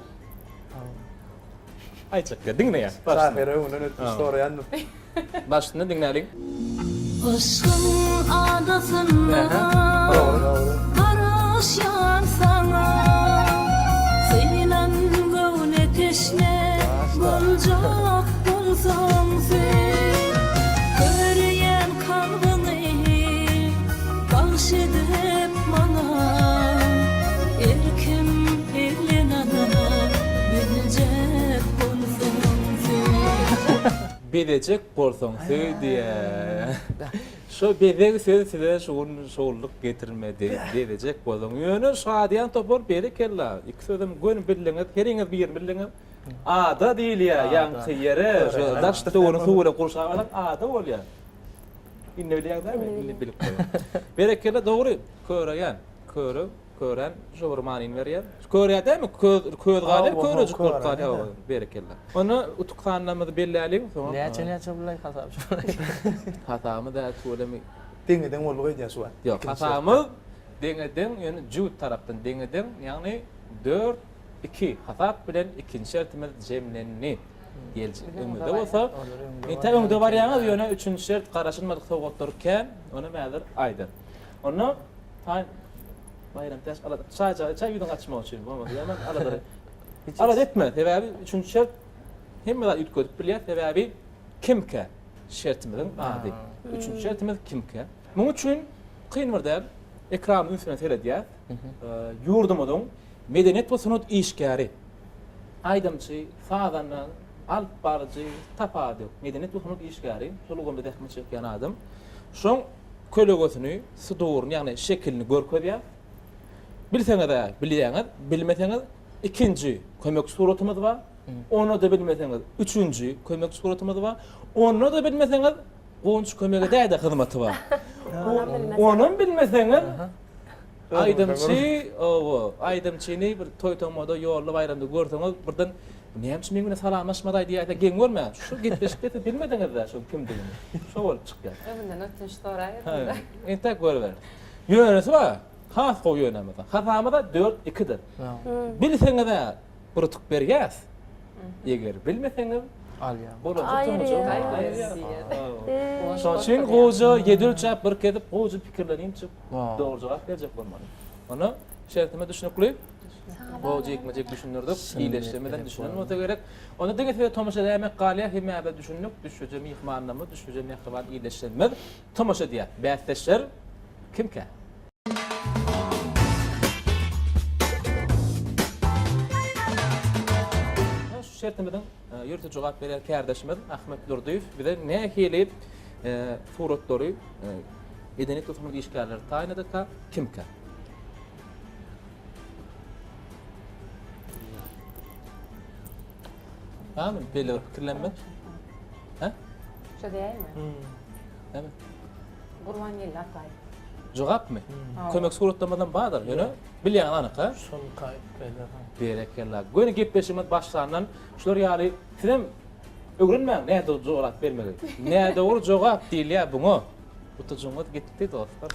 Aýçak diňle ýa. Sahire onun ötüş sorayan. Başlyny diňläliň. Aşkın adasında karaşan sana Sinan Goğun'u teşne boljak bolsaň söý. Görýän kalbyny baş edip maňa erkim bilen adam biljek bolsaň söý. Bedecek bolsaň söý diýär. Şu bedek söz size şoğulluk getirmedi diyecek bolsaň. Ýöne şadiýan topar beri kella. İki sözüm gün bildiňiz, heriňiz bir bildiňiz. Ada diýilýär, ýa-ni ýere, şu daş töwrüň suwuna gurşap alan ada bolýar. Inne bilýär-de, inne bilip goýar. Beri kella dogry köreýän, kören şu bir manyny berýär. Köreýärmi? Köz gale, körejik bolup galýar beri kella. Onu utukdanlamazy belläliň, soňra Näçe bulay hasap. hatamy da söylemi. Diňeden bolgy diýär şu. Yok, hatamı deňeden, ýöne juwut tarapdan deňeden, ýagny 4-2 hasap bilen ikinji şertimiz jemlenni. Gelji. Öňde bolsa, ýa-da öňde bar ýaňyz ýöne üçüncü şert garaşylmadyk sowgatlarken, onu mäzir aýdym. Onu bayram täş alada. Çay ýüdüň açmak üçin bolmady. Ýa-da alada. Alada etme. Sebäbi üçüncü şert hemmeler ýetgedip bilýär. Sebäbi kimke şertimiziň ady. Üçüncü şertimiz kimke. Muň üçin kyn bir däl ekran üstüne seyredýär. Ýurdumyň medeniyet we sunut işgäri. Aydamçy, sağdandan alp barjy, tapady. Medeniyet we sunut işgäri. Şolugumda dähme çekýän adam. Şoň kölegösünü, suduruny, ýagny şekilini görkezýär. Bilseňiz de bilýäňiz, bilmeseňiz ikinji kömek suratymyz bar. Onu da bilmeseňiz üçünji kömek suratymyz bar. Onu da bilmeseňiz onuncu kömege däde hyzmaty bar. Onu bilmeseňiz aydamçyny bir toý tomada ýolda bayramda görseňiz birden näme mengine salamlaşmaday diýär geň görmä. Şu gitbeşikde bilmediňiz de şu kimdigini. Şo bolup çykýar. Ömünden ötünç soraýar. Ente görber. Ýönesi bar. Has goý ýönemede. Hazamada 4-2-dir. Bilseňiz de burutuk berýäs. Eger bilmeseňiz Alýar. bolajak Aýr tomuja. ýa. Şoň üçin goýja ýedil çap bir kedip goýja pikirlerini çyp dogry jogap berjek bolmaly. Onu şertime düşünükli. Goýja ekmejek düşünürdik. İyileştirmeden düşünülmese gerek. Onu diňe tomaşa dämek galýa hemme düşünük, düşünje mihmannamy, düşünje mehriban iyileştirmez. Tomaşa diýär. Bäsleşler kimke? Şu şertimden yurtta jogap beren kardeşimiz Ahmet Durduýew bize nähili suratları medeniyet tutumu işgärleri taýin edildi kimke? Tamam, belli fikirlenme. Ha? Şo diýärmi? Näme? Gurban ýyly atay. Jogap mı? Kömek suratlamadan badır, ýöne bilýän anyk ha? Şol kaýp beler. Berekellah. Göni gepleşimiz başlarından şular ýaly film öwrenmäň näde jogap bermeli. Näde ol jogap diýilýär buňa. Utajyňyz gitdi dostlar.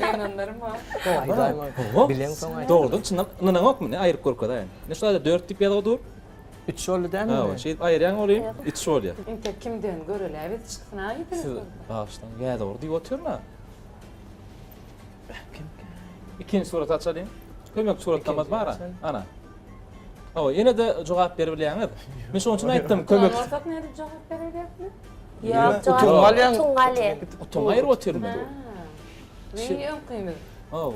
Beýnanlarym var. Bilen soň aýt. Doğrudan çynap ynanyň okmy? Ne aýryp görkezä ýani. Ne şolada 4 tip ýa-da dur? 3 şol dämi? Ha, şey aýryan bolýar. It şol ýa. Inte kimden görüler, biz çyksyna aýdyr. Siz başdan ýa doğru diýip oturma. İkinci surat açalım. Kömek suratlamaz bara. Ana. O yine de jogap berip bilýäňiz. Men şoň üçin aýtdym kömek. Ortak näde jogap bererdi? Ýok, Tungalyan. tungaly. Otom aýryp oturma. Beýi ýön kıymet. O.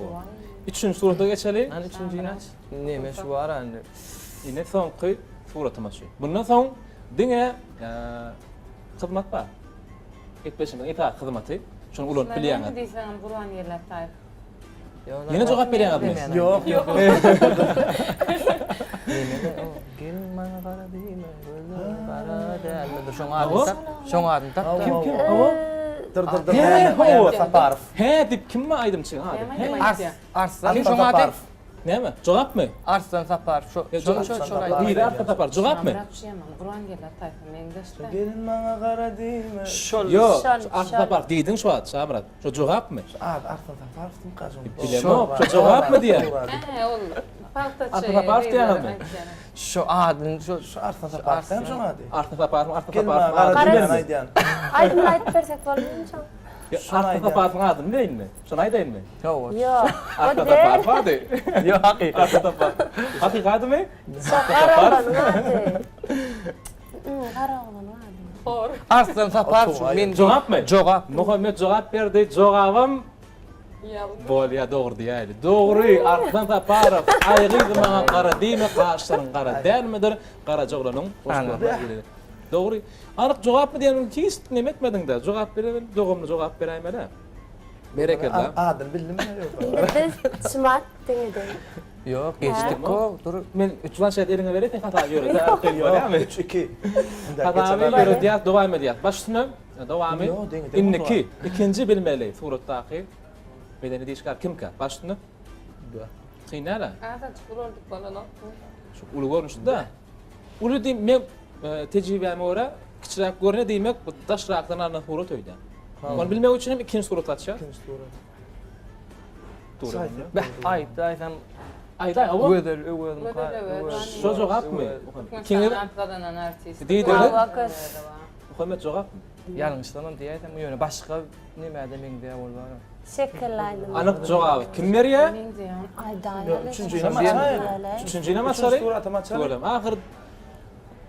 Üçüncü surata geçelim. Hani üçüncüyü aç. Neme şu var hani. Yine soňky suratyma şu. Bundan soň diňe hyzmat bar. Etpeşiňiz itaat hyzmaty. Şonu ulan bilýäňiz. Ne diýsen Gurban ýyly atay. Yine jogap berýäňiz. Yok yok. Gelin bana para diýme, gözüm para dälmedi. Şoň adyn tak. Kim? Dur. He, Saparov. He dip kim mi aýdymçy? Ha. Arslan Arslan şoň adyn. Saparov. Näme? Jogap mı? Arslan Saparov. Şo Saparov. Bir arka tapar. Jogap mı? Gurban ýyly atay. Men geçdi. Gelin bana kara diýme. Şol. Yo, Şol, arka şol. tapar diýdiň şu at, Şamrat. Şu jogap mı? Arslan Saparov kim kazan? Bilemem. Şu jogap mı diýär? He, ol. Paltaçy. Arka tapar diýäňizmi? Şo adyn şo Arslan Saparov hem şoň ady. Arka tapar mı? Arka Gelin tapar bana mı? kara Kara- diýme aýdýan. Aydın aýdyp bersek bolmaýança. Arka tapar mı adyny bileýinmi? Şonu aýdaýynmy? Yo. Ýok. Arka O tapar de. hadi. Yo hakykat. Arka tapar. Hakykatmy? Karaoğlan ady. Karaoğlan ady. Arslan Saparov men Jogap mı? jogap. Muhammed jogap berdi. Jogabym bolýa dogry diýäli. Dogry, Arslan Saparov aýgyzy maňa kara diýme, gaşlaryň kara dälmidir? Kara joglanyň hoşgörüli. Dogry. Anyk jogap mı diýenim hiç nemetmediň de. Jogap berelim, dogumly jogap beräýmeli. Berekellah. Adyn bildim mi? Biz şumat diňede. Yok geçdik ko. Dur. Men üçlan şeýle eliňe bereýän hata ýöre. Ýöreýärmi? 3-2. Hatamy ýöre diýär, dowam edýär. Başyny dowamy. Yo, deňe, Inniki, ikinji bilmeli suratdaky bedeni diýişkär kimke? Başyny. Kynala. Ata çukuroldyk balalar. Şu uly görnüşde. Uly diýip men tejribeme görä kiçirak görne diýmek bu taşrakdan arna surat öýdä. Onu bilmek üçin hem ikinji surat atýar. Aytan. Aýda, awa. Gödel Şu jogap mı? Kimler Kiňer atladan artist. diýdi. Muhammed jogap mı? Ýalňyşlanam diýýäsem ýöne başga nämäde meň diýä bolbar. Şekillendim. Anyk jogaby kim berýär? Men diýen. Aydaýaly. Üçüncüyü maçay. Üçüncüne maçary. Suratyma açar. Bolem. Ahir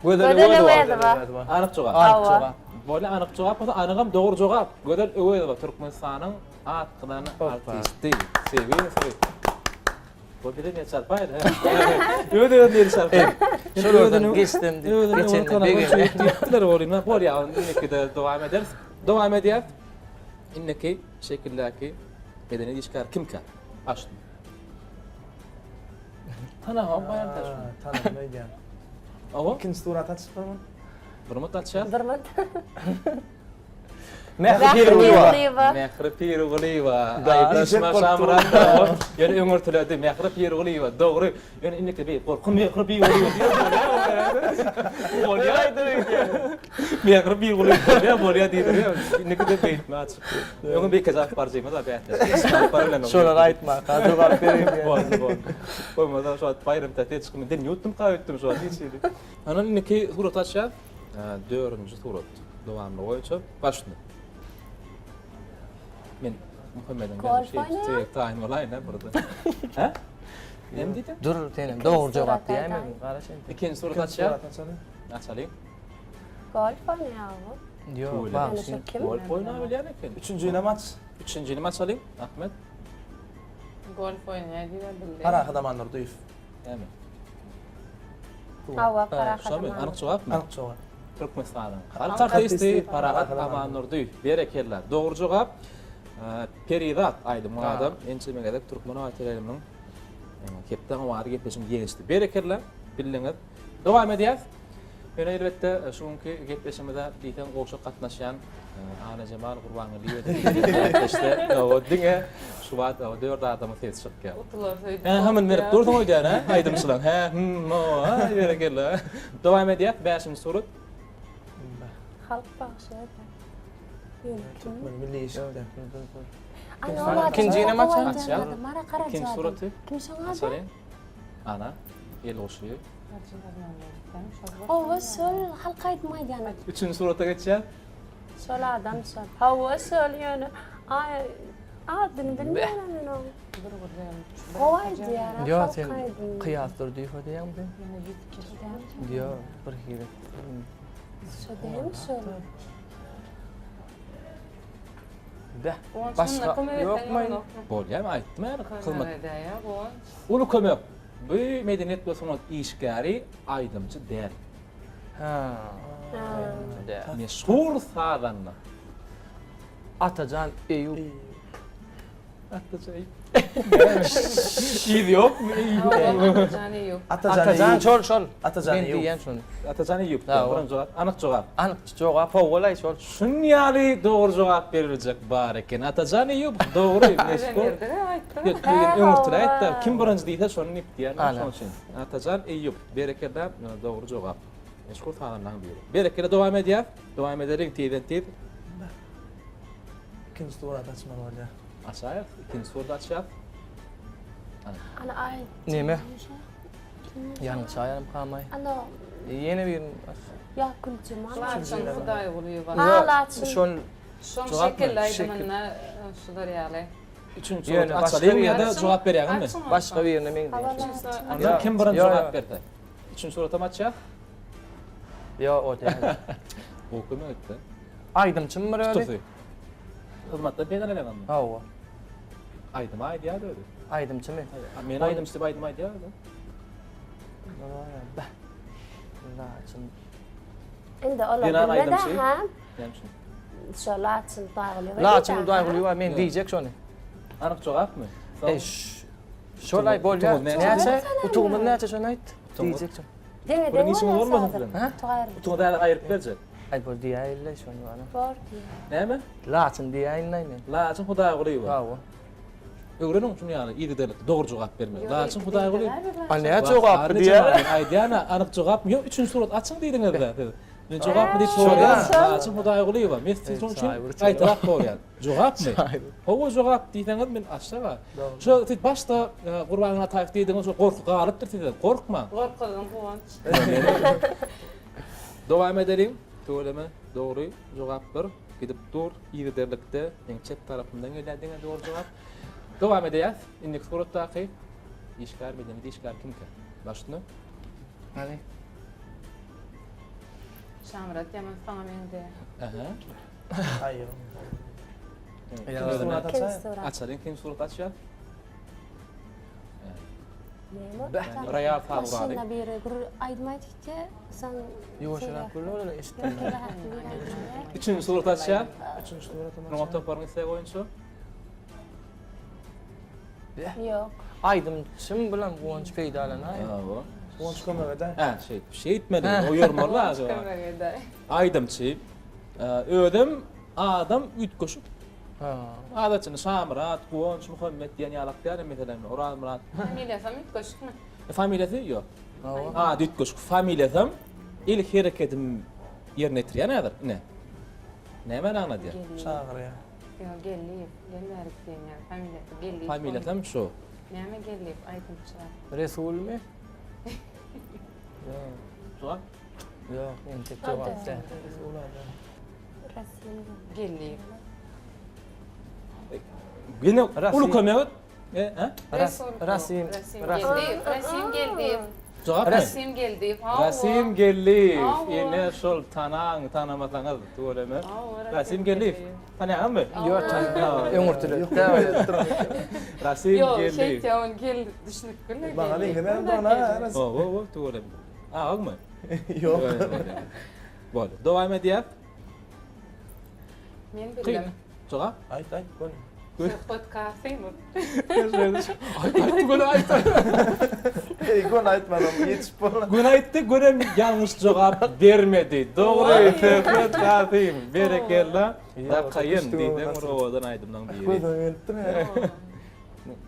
Gödel öwedi ba. anyk jogap. Awa. Bola anyk jogap bolsa anygam dogry jogap. Gödel öwedi ba Türkmenistanyň atgydan artisti. Seviýär. Bu bir de ne çarpaydı? Öde ne çarpaydı? Şuradan geçtim. Geçen de bir gün. Gittiler oraya. Bol ya inneki de devam ederiz. Devam ediyat. İnneki şekildeki bedeni ilişkiler kimka? Açtım. Tana ham bayandaş. Tanımaydı yani. Ava İkinci surat açıp var mı? burmut atşa. Durmat. Mehri pir goliva. Ayıplaşma şamranda. Yani ömür tüledi. Mehri pir goliva. Doğru. Yani inneki bir korkun mehri pir goliva diyor. Bolya mehri pir goliva. Bolya diyor. İnneki de beyt maç. Ömür bir kez parçayı mı da beyt. Şolar aytma. Kadro var vereyim yani. Var. Koymadan şu an bayram tahtaya çıkımı den yuttum kaybettim şu an hiç şeydi. Anan inneki surat açar. Dördüncü surat. Devamlı koyucu. Başını. Men Muhammed'in şey tayin olay ne burada? Ha? Ne mi dedin? Dur tenim. Doğru cevap diyeyim mi? Qarasın. İkinci surat İkinci açar. surat açalım. Açalayım. Golf oynuyor. Yok bak. Yani şu kim? Golf oynayabiliyor musun? Üçüncü maç. Üçüncü açalayım. Ahmet. Golf oynayabilir. Para kadamanlar duyuf. Yani. Hava para Şami anık cevap mı? Anık çoğu. Türkmenistan'dan. Halkar isti paragat aman duy. Berekeller. Doğru cevap. Peridat aydı bu adam. Ençe megedek Türkmen ailelerimin kepten var gepleşim genişti. Berekeller bildiniz. Devam ediyaz. Ben elbette şunki gepleşimde biten qoşuq qatnaşan Ana Cemal Qurbanlı'yı işte o dinge Şubat o 4 adamı tez çıktı. Hemen verip durdum oydu ha. Aydım şulan. Ha, no, ha, berekeller. Devam ediyaz. 5. soru. Halk bağışlaydı. Türkmen milli işimde. İkinci yine maç açar. Mara kara İkinci suratı. Kim sana Açalayım. Ana. El oşuyor. Hava sol halka etmaydı yani. Üçüncü surata geçeceğim. Sol adam sol. Hava sol yani. Ay adını bilmiyorum ben onu. Kovaydı yani. Yok sen kıyas dur duyuf diyeyim mi? Yok bir kere. Sol değil mi sol? De. Başka yok mu? Bolýar aýtdym her kılmak. Ulu kömek. Bu medeniyet ve sanat işgari aydımcı der. Ha. De. Meşhur sağdanla. Atacan Eyüp. Atacağım. İyi yok mu? Atacan şol. Atacan Ben Eyüp. diyen şunu. Atacağım iyi yok. Ha, o. Buran cevap. Anık cevap. Anık cevap powolay şol. Şunyali doğru cevap verilecek bareken. Atacağım iyi yok. Doğru. Meşhur. Yok, bugün ömürtüle aytta. Kim birinci deyse şonu nip diyen. Şonun için. Atacağım Eyüp. Berekede doğru cevap. Meşhur sağlamdan biri. Berekede devam ediyor. Devam ederek teyden teyden. İkinci surat açma var ya. Aşağıya. İkinci soruda aşağı. Ana ay. Neme? Yanlış sayarım kalmay. Ana Yeni bir ya kulcum. Laçın Huday oluyor bana. Ha laçın. şol Son Cevap mı? şekilde Şekil. aydımına şular yani. Üçüncü Yani soru başka açalayım bir ya da Açsın- cevap vereyim mi? açsın başka bir yerine mi Hava gidiyor? laçın. Ya kim birinci Yo, yo. cevap verdi? Üçüncü soru tam açacak. Ya o değil. Okuma etti. Aydım çım mı öyle? Tutuyor. Hizmette beden ele anlamı. Ha o. Aydım aydı ya böyle. Aydım çım mı? Men aydım işte aydım aydı ya. Laçın. Indi ola Bilen aydım bilmede şey. hem. Yani şimdi. Şu laçın dağılıyor. Laçın duyguyu var men Yok. diyecek şunu. Anık cevap mı? Şolay bol ya. Utumuz ne? Neçe? Utumuz neçe şunu ait? Utumuz. Diyecek şunu. Dene Buranın ismi olmasın sadece. filan. Tuğayır. Utunu da ayırıp verecek. Ay bol diye elle şunu bana. Bor diye. Ne mi? Laçın diye elle. Laçın Huday oluyor. Ha o. Öğrenin şunu yani iyi derler doğru cevap vermiyor. Laçın Huday oluyor. Anne cevap diye. Aydiyana anık cevap mı? Yok üçüncü soru açın deydiniz de. Ben cevap mı deyip Şöyle. soruyorum. Laçın Huday oluyor var. Mesut için sahibi aytıraq doğruyan. Cevap mı? Hava cevap deyseniz men aşağı. Şu siz başta Qurbanına tayf deydiniz o korku qalıptır sizden. Korkma. Korkudan kuvvanç. Devam edelim. Söyleme doğru cevaplar. Gidip dur iyi derlikte en çet tarafından geldiğine doğru cevap. Devam edeceğiz. İndik soruttaki işgal bedeni işgal kimke? Başını. Hani Şamrat yaman sana mende. Aha. Hayır. Ya, İkinci surat Kim açayım. sıra? Açalım kim soru açacak? Neyme? Royal Farm var. Başına biri bir aydmaydıkça sen... Yuvuşarak böyle öyle eşitler. Üçüncü surat açsa. Üçüncü suratım Numa toparını ise oyuncu. Yok. Aydımçım bilen Gonç peydalanay. Bu. Onu çıkamıyor. Ha şey etmedi. O yorumlar lazım. Aydımçı. Ödüm adam ütkoşup. Ha. Adatçını Şamrat, Gonç, Muhammed diyen yalaklar mesela. Oral Murat. Familiyasam ütkoşukmu? Familyası yok. Ha. Ütkoşuk familyasam ilk hareketim yerine getiriyor nedir? Ne? Ne ben anladı ya? Çağır ya. Yok gelliyip. Gelmerik diyen yani. Familiyası gelliyip. Familyasam şu. Neme gelliyip aydımçılar. Resul mi? Şu. Yok, en tek cevap sen. Resim. Gelliyip. Yine Rasim. ulu kömüyor. Ha? Rasim. Resim geldi. Cevap ne? Resim geldi. Rasim Gelli. Aa, Yine şol tanımasanız tuğleme. Aa, Rasim Gelli. Tanıyan mı? Yok tanıyorum. Öngürtülü. Rasim Yok Gelli. şey tevon gel düşünüp gülle Bana ne kadar da ona. O tuğleme. Aa mı? Yok. Böyle. Devam ediyap. Men bildim. Cevap. Ayt. Podcast'im bu. Ay böyle ayta. Gon aytmadım. Yetişip bana. Gün aytdı, günem yanlış cevap vermedi. Doğru tefet katayım. Berekella. Da kayın dedim rovadan aydımdan biri. Kodum ettim ya.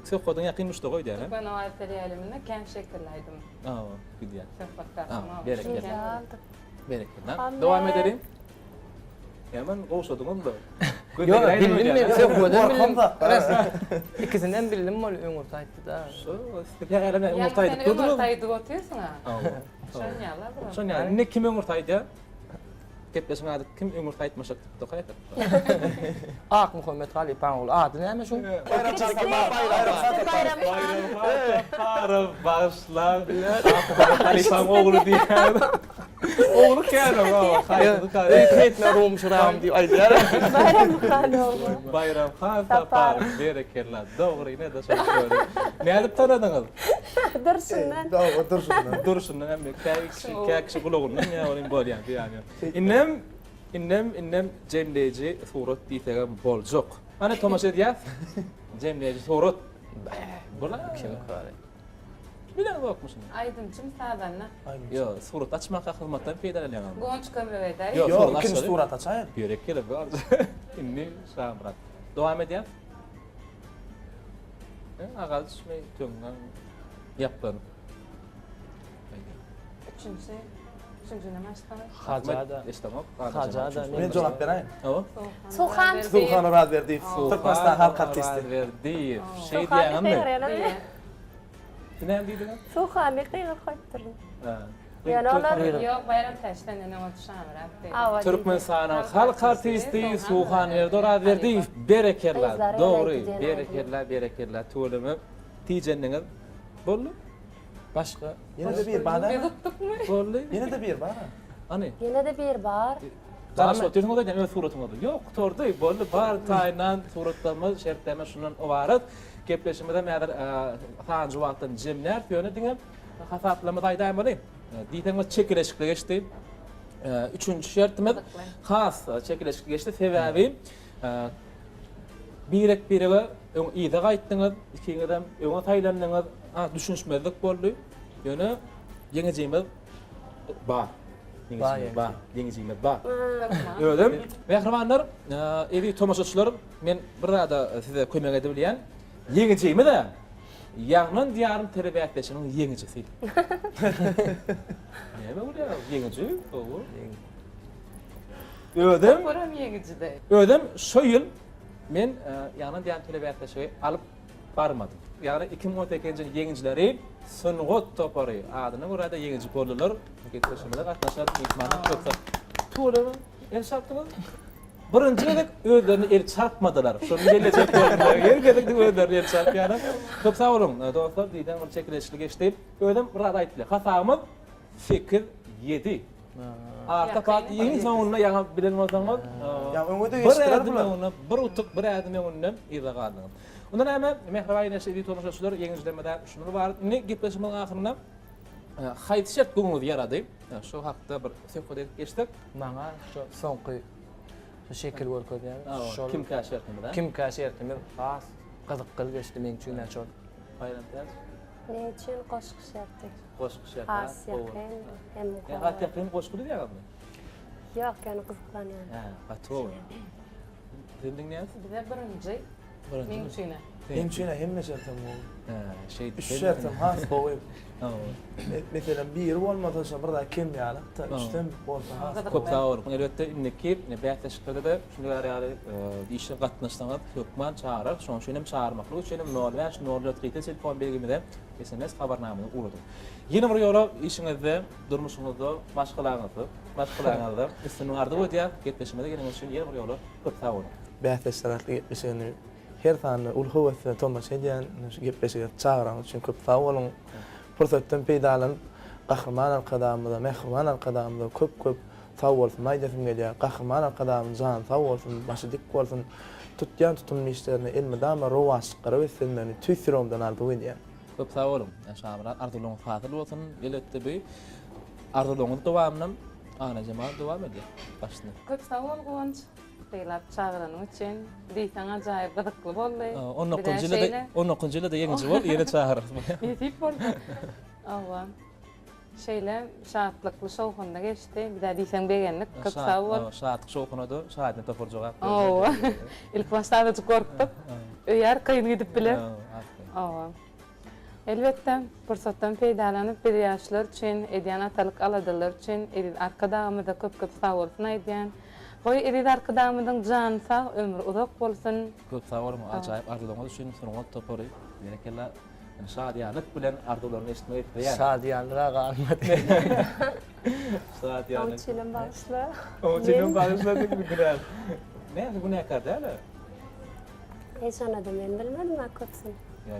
Sen kodun yakınmış da koydu yani. Ben o materyalımda kem şekillaydım. Aa, gidiyor. Şeffakta. Berekella. Berekella. Anne. Devam edelim. Hemen kovsadın onu da. Yok bildim mi? Sen kodum bildim. Korkamda. İkisinden bildim mi? Öngürt ayttı da. Ya elene umurtaydı. Sen Gördün mü? umurtaydı otuyorsun ha. Aa. Şönyalar bu. Son yani ne kim umurtaydı? Keplesin adı kim umurtaytmaşak tokaydı. Ak Muhammed Ali Panoğlu. Adı ne şu? Bayram çarkı bayram. Para başlar. Halifam oğlu diye. Oğlu kârım ama. Hayırlı kârım. Etme Rum şuram diye. Ay ya. Bayram kanı oldu. Bayram khan tapar. Berekerler. Doğru yine de söylüyorum. Ne alıp tanıdınız? Dursundan. Doğru dursunlar. Dursundan hem kâkşi kulağından ya olayım bol yani. İnnem cemleyici surat diyeceğim bolcuk. Hani tomaş ediyat? Cemleyici surat. Bula kim kare? Bilen bakmışsın. Aydınçım sağdan ne? Yo, surat açmak akılmaktan faydalanıyor. Gonç kömüreyday. Yok. Yok ikinci surat açayım. Börek kelip var. İnni şamrat. Devam ediyat. Ağal düşmeyi töngan yaptın. Üçüncü ne başladı? Hacada. İstemok. Hacada. Ben cevap vereyim. O? Suhan. Sulhan Rad verdi. Türkmenistan halk artisti. Verdi. Şey Suhan diyen ne mi? kıyır Ne dedin? Suhan ne kıyır koytturun. Ha. Yani onlar... Yok bayram teşten ne otuşan Türkmenistan'ın halk artisti Suhan Erdoğan verdi. Berekerler. Doğru. Berekerler. Tuğlumu. Ticeniniz. Bollu? Başka. Yine de bir bana. Bollu. Yine de bir bana. Hani? Yine de bir bar. Daha soruyorsun o da demiyor suratın oldu. Yok, tordu. Bollu bar taynan suratlarımız, şertleme şunun ovarat. Kepleşimde meğer tancı vaktin cimler yönü dingem. Hafatlama daydayım olayım. Diyten çekileşikle geçti. Üçüncü şartımız has çekileşikle geçti. Sebebi birek birege iyide qaytdınız, ikiňizem öňe taýlandýyňyz, düşünşmedik boldy. Ýöne yeňejimiz bar. Yeňejimiz bar. Ödüm. Mehribanlar, evi tomaşaçylar, men bir rada size kömek edebilýän yeňejimi de ýagnan diýarym terbiýetleşiniň yeňejisi. Näme bolýar? Yeňeji, oğul. Ödüm. Buram yeňejide. Ödüm şu ýyl men ýagnan diýan terbiýetleşigi alyp barmadım. Ýagny 2018-nji yeňejileri Sungut topary adyny burada yeňeji boldylar. Ketişimde gatnaşan mehmanlar köpse. Tuğlamy elçapdylar. Birinjilik özlerini el çarpmadılar. Şonu gelecek boldylar. Geldik özlerini el çarpýar. Köp sağ olun. Dostlar, diýden bir çekileşli geçdi. Ödüm burada aýtdylar. Hatamyz 8-7. Arta pat ýeňi soňuna ýaňa bilen bolsaňyz, Ya öňe-de bir geçdiler adım bular. öňüne, bir utuk bir adım öňünden ýyla galdyň. Ondan hem Mehrabaý näşe tomaşaçylar ýeňizlemede şunur bar. Ne gepleşmeň ahyryna haýt şert göňül ýarady. Şu hakda bir söhbet geçdik. Maňa şu soňky şu şekil bolýar ýa-ni. Şol Kim kaşertmede? kim käşertimi has gyzykly geçdi men üçin näçol. Paýlantar. Ne için koşuk şerttik? Goşky şert. Has yakın, hem Ya hat ýakyn goşky diýärmi? Yok yani kızıklanıyorum. Ha, patron. Dindin näs? Bize birinci, men üçine. Hem şeýle hem neşertem bol. Ha, şey. Üç şertem has boýup. Tamam. Mesela bir bolmasa şo bir da kim ýaly? Üçten bolsa has. Köp sağır. Elbette inneki ne bähtäşikde de şunlar ýaly işe gatnaşsaňyz hökman çağırar. Şoň üçin hem çağırmakly üçin hem nol we şu nol ýetgide telefon belgimede SMS habarnamany urdy. Ýene bir ýola işiňizde, durmuşyňyzda, başgalaňyzda üstün gardy ödýär, getmeşmede gelen üçin ýene bir ýola köp sağır. Bähtäşikde geçeni her tane ul howasy tomaş edýän gepleşige çağıran üçin köp sag bolun. Fursatdan peýdalanyp Gahryman arkadamyda, Mehriban arkadamyda köp sag bolsun, maýdasym gelýär. Gahryman arkadamyň jan sag bolsun, başy dik bolsun. Tutýan tutumly işlerini elmedama rowaş garap etsenleri tüýsüromdan ardy edýär. Köp sağolum. Şamra ardylyň fatyl bolsun, elbette bu ardylyň dowamynam ana jamal dowam edýär. Başyny. Köp sağ ol Gonç. Peýlap çağıran üçin diýsen ajaýyp gyzykly boldy. 19-njy ýylda ýeňiji bol, ýene çağırır. Ýetip boldy. Awa. Şeýle şahatlykly şowhunda geçdi. Bir de diýsen begenlik köp sağ ol. Şahatlyk şowhunada şahatny tapar jogap. Awa. İlk başta da gorkdyk. Öýär kyn gidip bile. Awa. Elbette fursatdan peýdalanyp bir ýaşlar üçin, edýän atalyk aladylar üçin, arkadamyda köp sağ bolsun aýdýan. Goý edýän arkadamydyň jany sag, ömür uzak bolsun. Köp sağ olun, ajaýyp ardylyňyz üçin soňra tapary. Berekella. Şadiýanlyk bilen ardylaryny eşitmek ýa. Şadiýanlyra galmady. Şadiýanlyk. Onçilin başla. Onçilin başladyk bir güzel. Näme bu näkar däle? Hiç anladım, ben bilmedim hakikaten. Ya.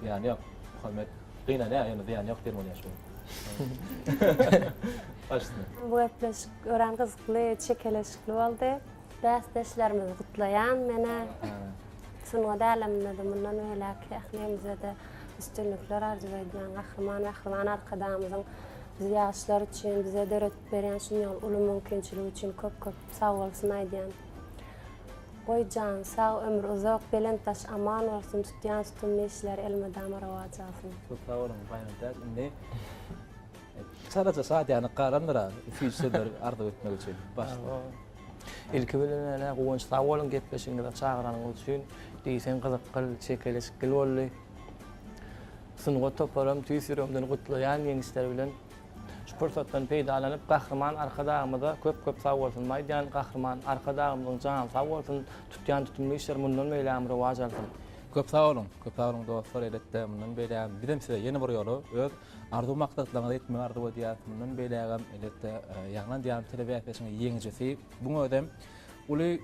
Yani yok. Hürmet. Gıyna ne? Yani diyen yok der mi oluyor şu? Başını. Bu gepleşik ören kızıklı, çekeleşikli oldu. Dəstəşlərimizi kutlayan, mene sunuğa dələmlədim, bundan öyle ki, əxnəyimizə də üstünlükler arzu edilen Gahryman arkadamızın biz yaşlar için, bize de öğretip veren şu yol ulu mümkünçülüğü için köp sağ olsun aydın. Koy can, sağ ömür uzak, belen taş aman olsun, tutyan tutumlu işler elime damara vacasın. Çok sağ olun, bayram. Ne? Sadece Şadiýany qarandyra, füýçeler ardy etmek için. Başla. İlki bilen ele goňç sag bolun gepleşiňde çağıranyň üçin diýsen gyzykly çekeleşikli boldy. Sunuğa toparam tüýsürümden gutlaýan ýeňişler bilen şu fursatdan peýdalanyp Gahryman arkadamyda köp sag bolsun maýdan Gahryman arkadamyň jany sag bolsun tutýan tutumly işler mundan beýle rowaj alsyn. Köp sağ olun dostlar, elbette bundan beýle bilen size ýene bir ýoly öz ardy maksadlaryňyzy etmek ardy edýär. Bundan beýle elbette ýagnan diýär telewiziýasyň ýeňijisi bu ödem uly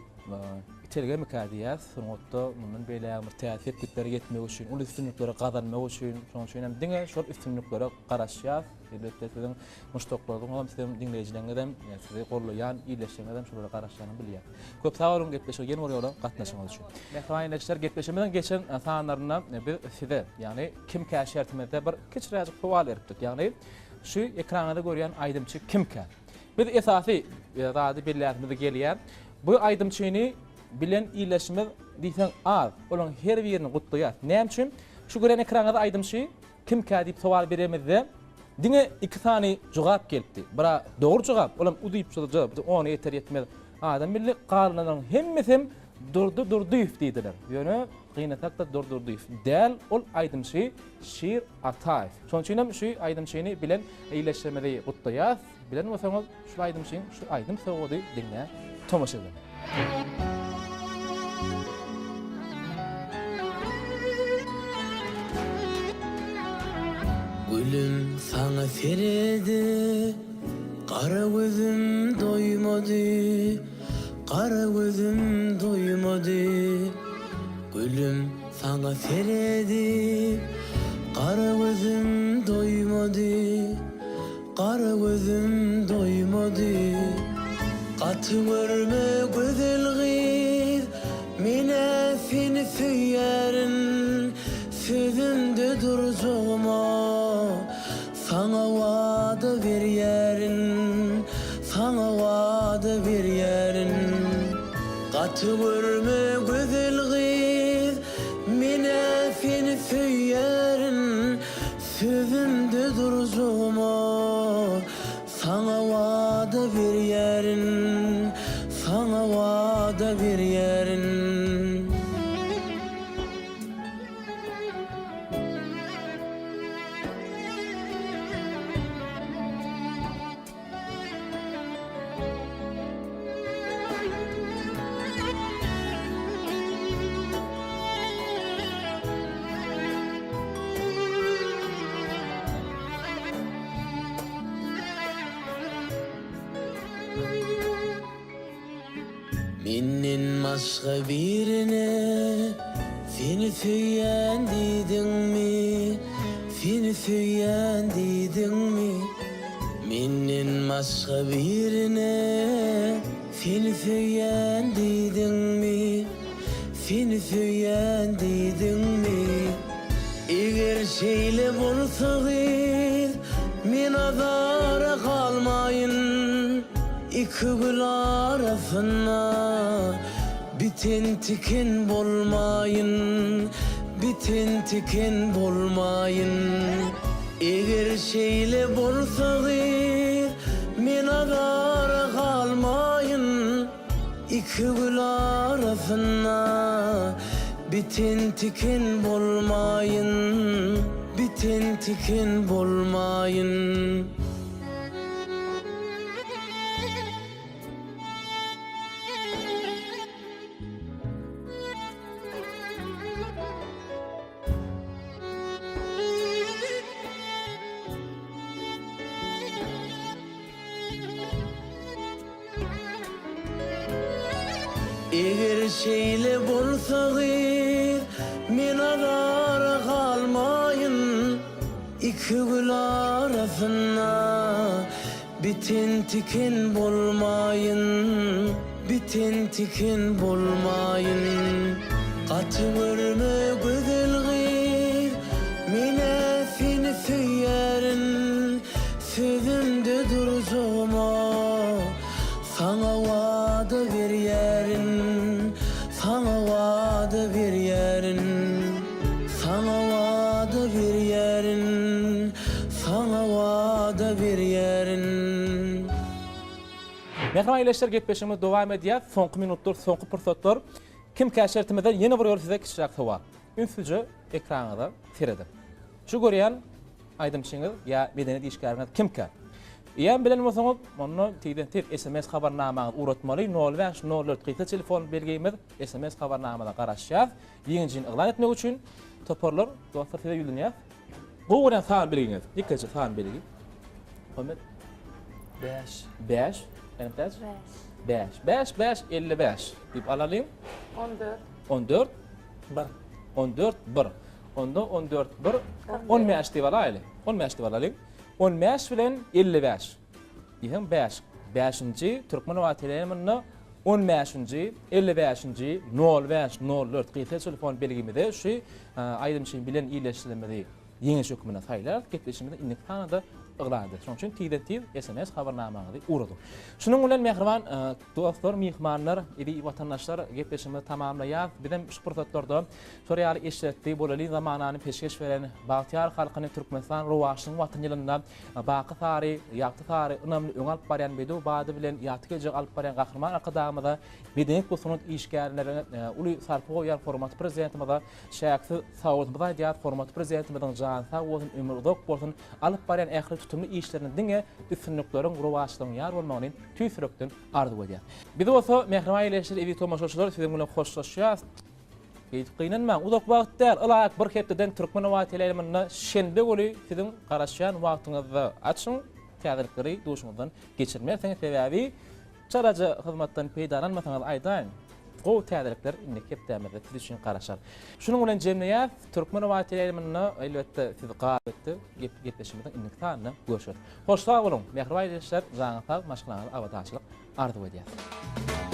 içerige mikadiyas soňutda bundan beýle bir täsir etdikleri ýetmek üçin, uly üstünlükleri gazanmak üçin, şoň üçin hem diňe şol üstünlüklere garaşýar. Elbette sizin muştoklaryň hem sizin dinleýijileriniň sizi gollaýan, iýleşýän şolara garaşýanyny bilýär. Köp sağ olun gepleşige ýene bir ýola gatnaşyňyz üçin. Mehrabaýyndaşlar gepleşmeden geçen sanlaryna bir size, ýani kim käşertmede bir kiçiräjik sual beripdik. Ýani şu ekranda görýän aýdymçy kimkä? Biz esasy zady bilýärmiz gelýär. Bu aýdymçyny bilen iýleşmek diýsen az, olaň her birini gutlaýar. Näme üçin? Şu gören ekranda aýdymçy kimkä diýip sual beremizde diňe iki tane jogap geldi. Bira dogry jogap, olam u diýip jogap, onu yeter yetmez. Adam billi garlanyň hemmesi durdyýyp diýdiler. Ýöne gynataq da durdyýyp. Däl ol aýdymçy Şir Ataýew. Şoň üçin hem şu aýdymçyny bilen iýleşmeli gutlaýar. Bilen bolsaňyz şu aýdymçyň şu aýdym sowady diňe tomaşa edin. Gülüm sana feredi, kara gözüm doymadı, kara gözüm doymadı. Gülüm sana feredi, kara gözüm doymadı, kara gözüm doymadı. Katı görme güzel Katı görme güzel kız mine fini söylerin sözümde durzuma sana vada bir yerin sana vada bir yerin Minnin başka birine seni söyleyen dedin mi? Seni söyleyen dedin mi? Minnin başka birine seni söyleyen dedin mi? Seni söyleyen dedin mi? Eğer şeyle bulsayız min azara kalmayın İki gül arasına biten tiken bolmayın biten tiken bolmayın Eğer şeyle bulsayız min azara kalmayın İki gül arasına biten tiken bolmayın biten tiken bolmayın Eğer şeyle bulsayız min azara kalmayın İki gül arasına biten tiken bolmayın biten tiken bolmayın Katı görme güzel kız mine seni söylerin sözümde durzuma sana vada bir yerin sana vada bir yerin sana vada bir yerin sana vada bir yerin Mehran iyileşler getpeşimi devam ediyat. Sonqı minutlar, sonqı pırsatlar. Kim käşertimizden yeni vuruyor size kişirak sova. Ünsücü ekranıda tiredi. Şu görüyen aydımçınız ya bedeni dişkarına kimke? Ýa bilen bolsaňyz, onu tiden SMS habarnamagy uratmaly 05 04 qysa telefon belgimiz SMS habarnamada garaşýar. Ýeňjin iglan etmek üçin toparlar dostlar size ýüldünýär. Bu bilen saat belgiňiz. Dikkaçy saat belgi. Ahmet 5 5 Entas 5 5 5 55 dip alalım. 14 14 14 1 onda 14 1 15 dip alalım. 15 dip alalım. 15 bilen 55. Ýa 5. 5-nji Türkmen wagtylaryny 15-nji 55-nji 05 04 qysa telefon belgimizde şu aýdymşy bilen iýleşdirilmeli ýeňi hökümine saýlar. Ketleşimizde indik tanada ıgladı. Şoň üçin tide SMS habarnamagy urady. Şunuň bilen mehriban dostlar, mehmanlar, edi watandaşlar gepleşimi tamamlaýar. Bizem şu pursatlarda şoraýaly eşletdi bolali zamanany peşkeş beren Bagtyar halkyny Türkmenistan rowaşynyň watan ýylynda baky tary, ýakty tary önemli öň alyp barýan bedu bady bilen ýatyjy alyp barýan gahrman akadamyda bedenek bosunut işgärlerine uly sarpy goýan format prezidentimizde şäksy sawatmyza diýat format prezidentimizden jan sawatyn ömürdok bolsun alyp barýan ähli tutumly işlerini diňe üstünlikleriň rowaşlygyny ýar bolmagyny tüýsürekden ardy edýär. Biz bolsa mehriban iýleşir evi tomaşaçylar siziň bilen hoşlaşýar. Gynanma uzak wagt däl ylak bir hepden Türkmen wagtylaryny şenbe goly siziň garaşýan wagtyňyzda açyň täzelikleri duşmyzdan geçirmeýäňiz sebäbi çaraja hyzmatdan peýdalanmasaňyz aýdaň. O täzelikler indi hepdämizde siz üçin garaşar. Şunuň bilen jemleýär Türkmen wagtylaryny elbetde siz gaýetde gepleşimizden indi tanny görüşür. Hoş sag bolun. Mehriban iýleşler, jaňa sag, maşgulaňyz abadaçylyk ardy edýär.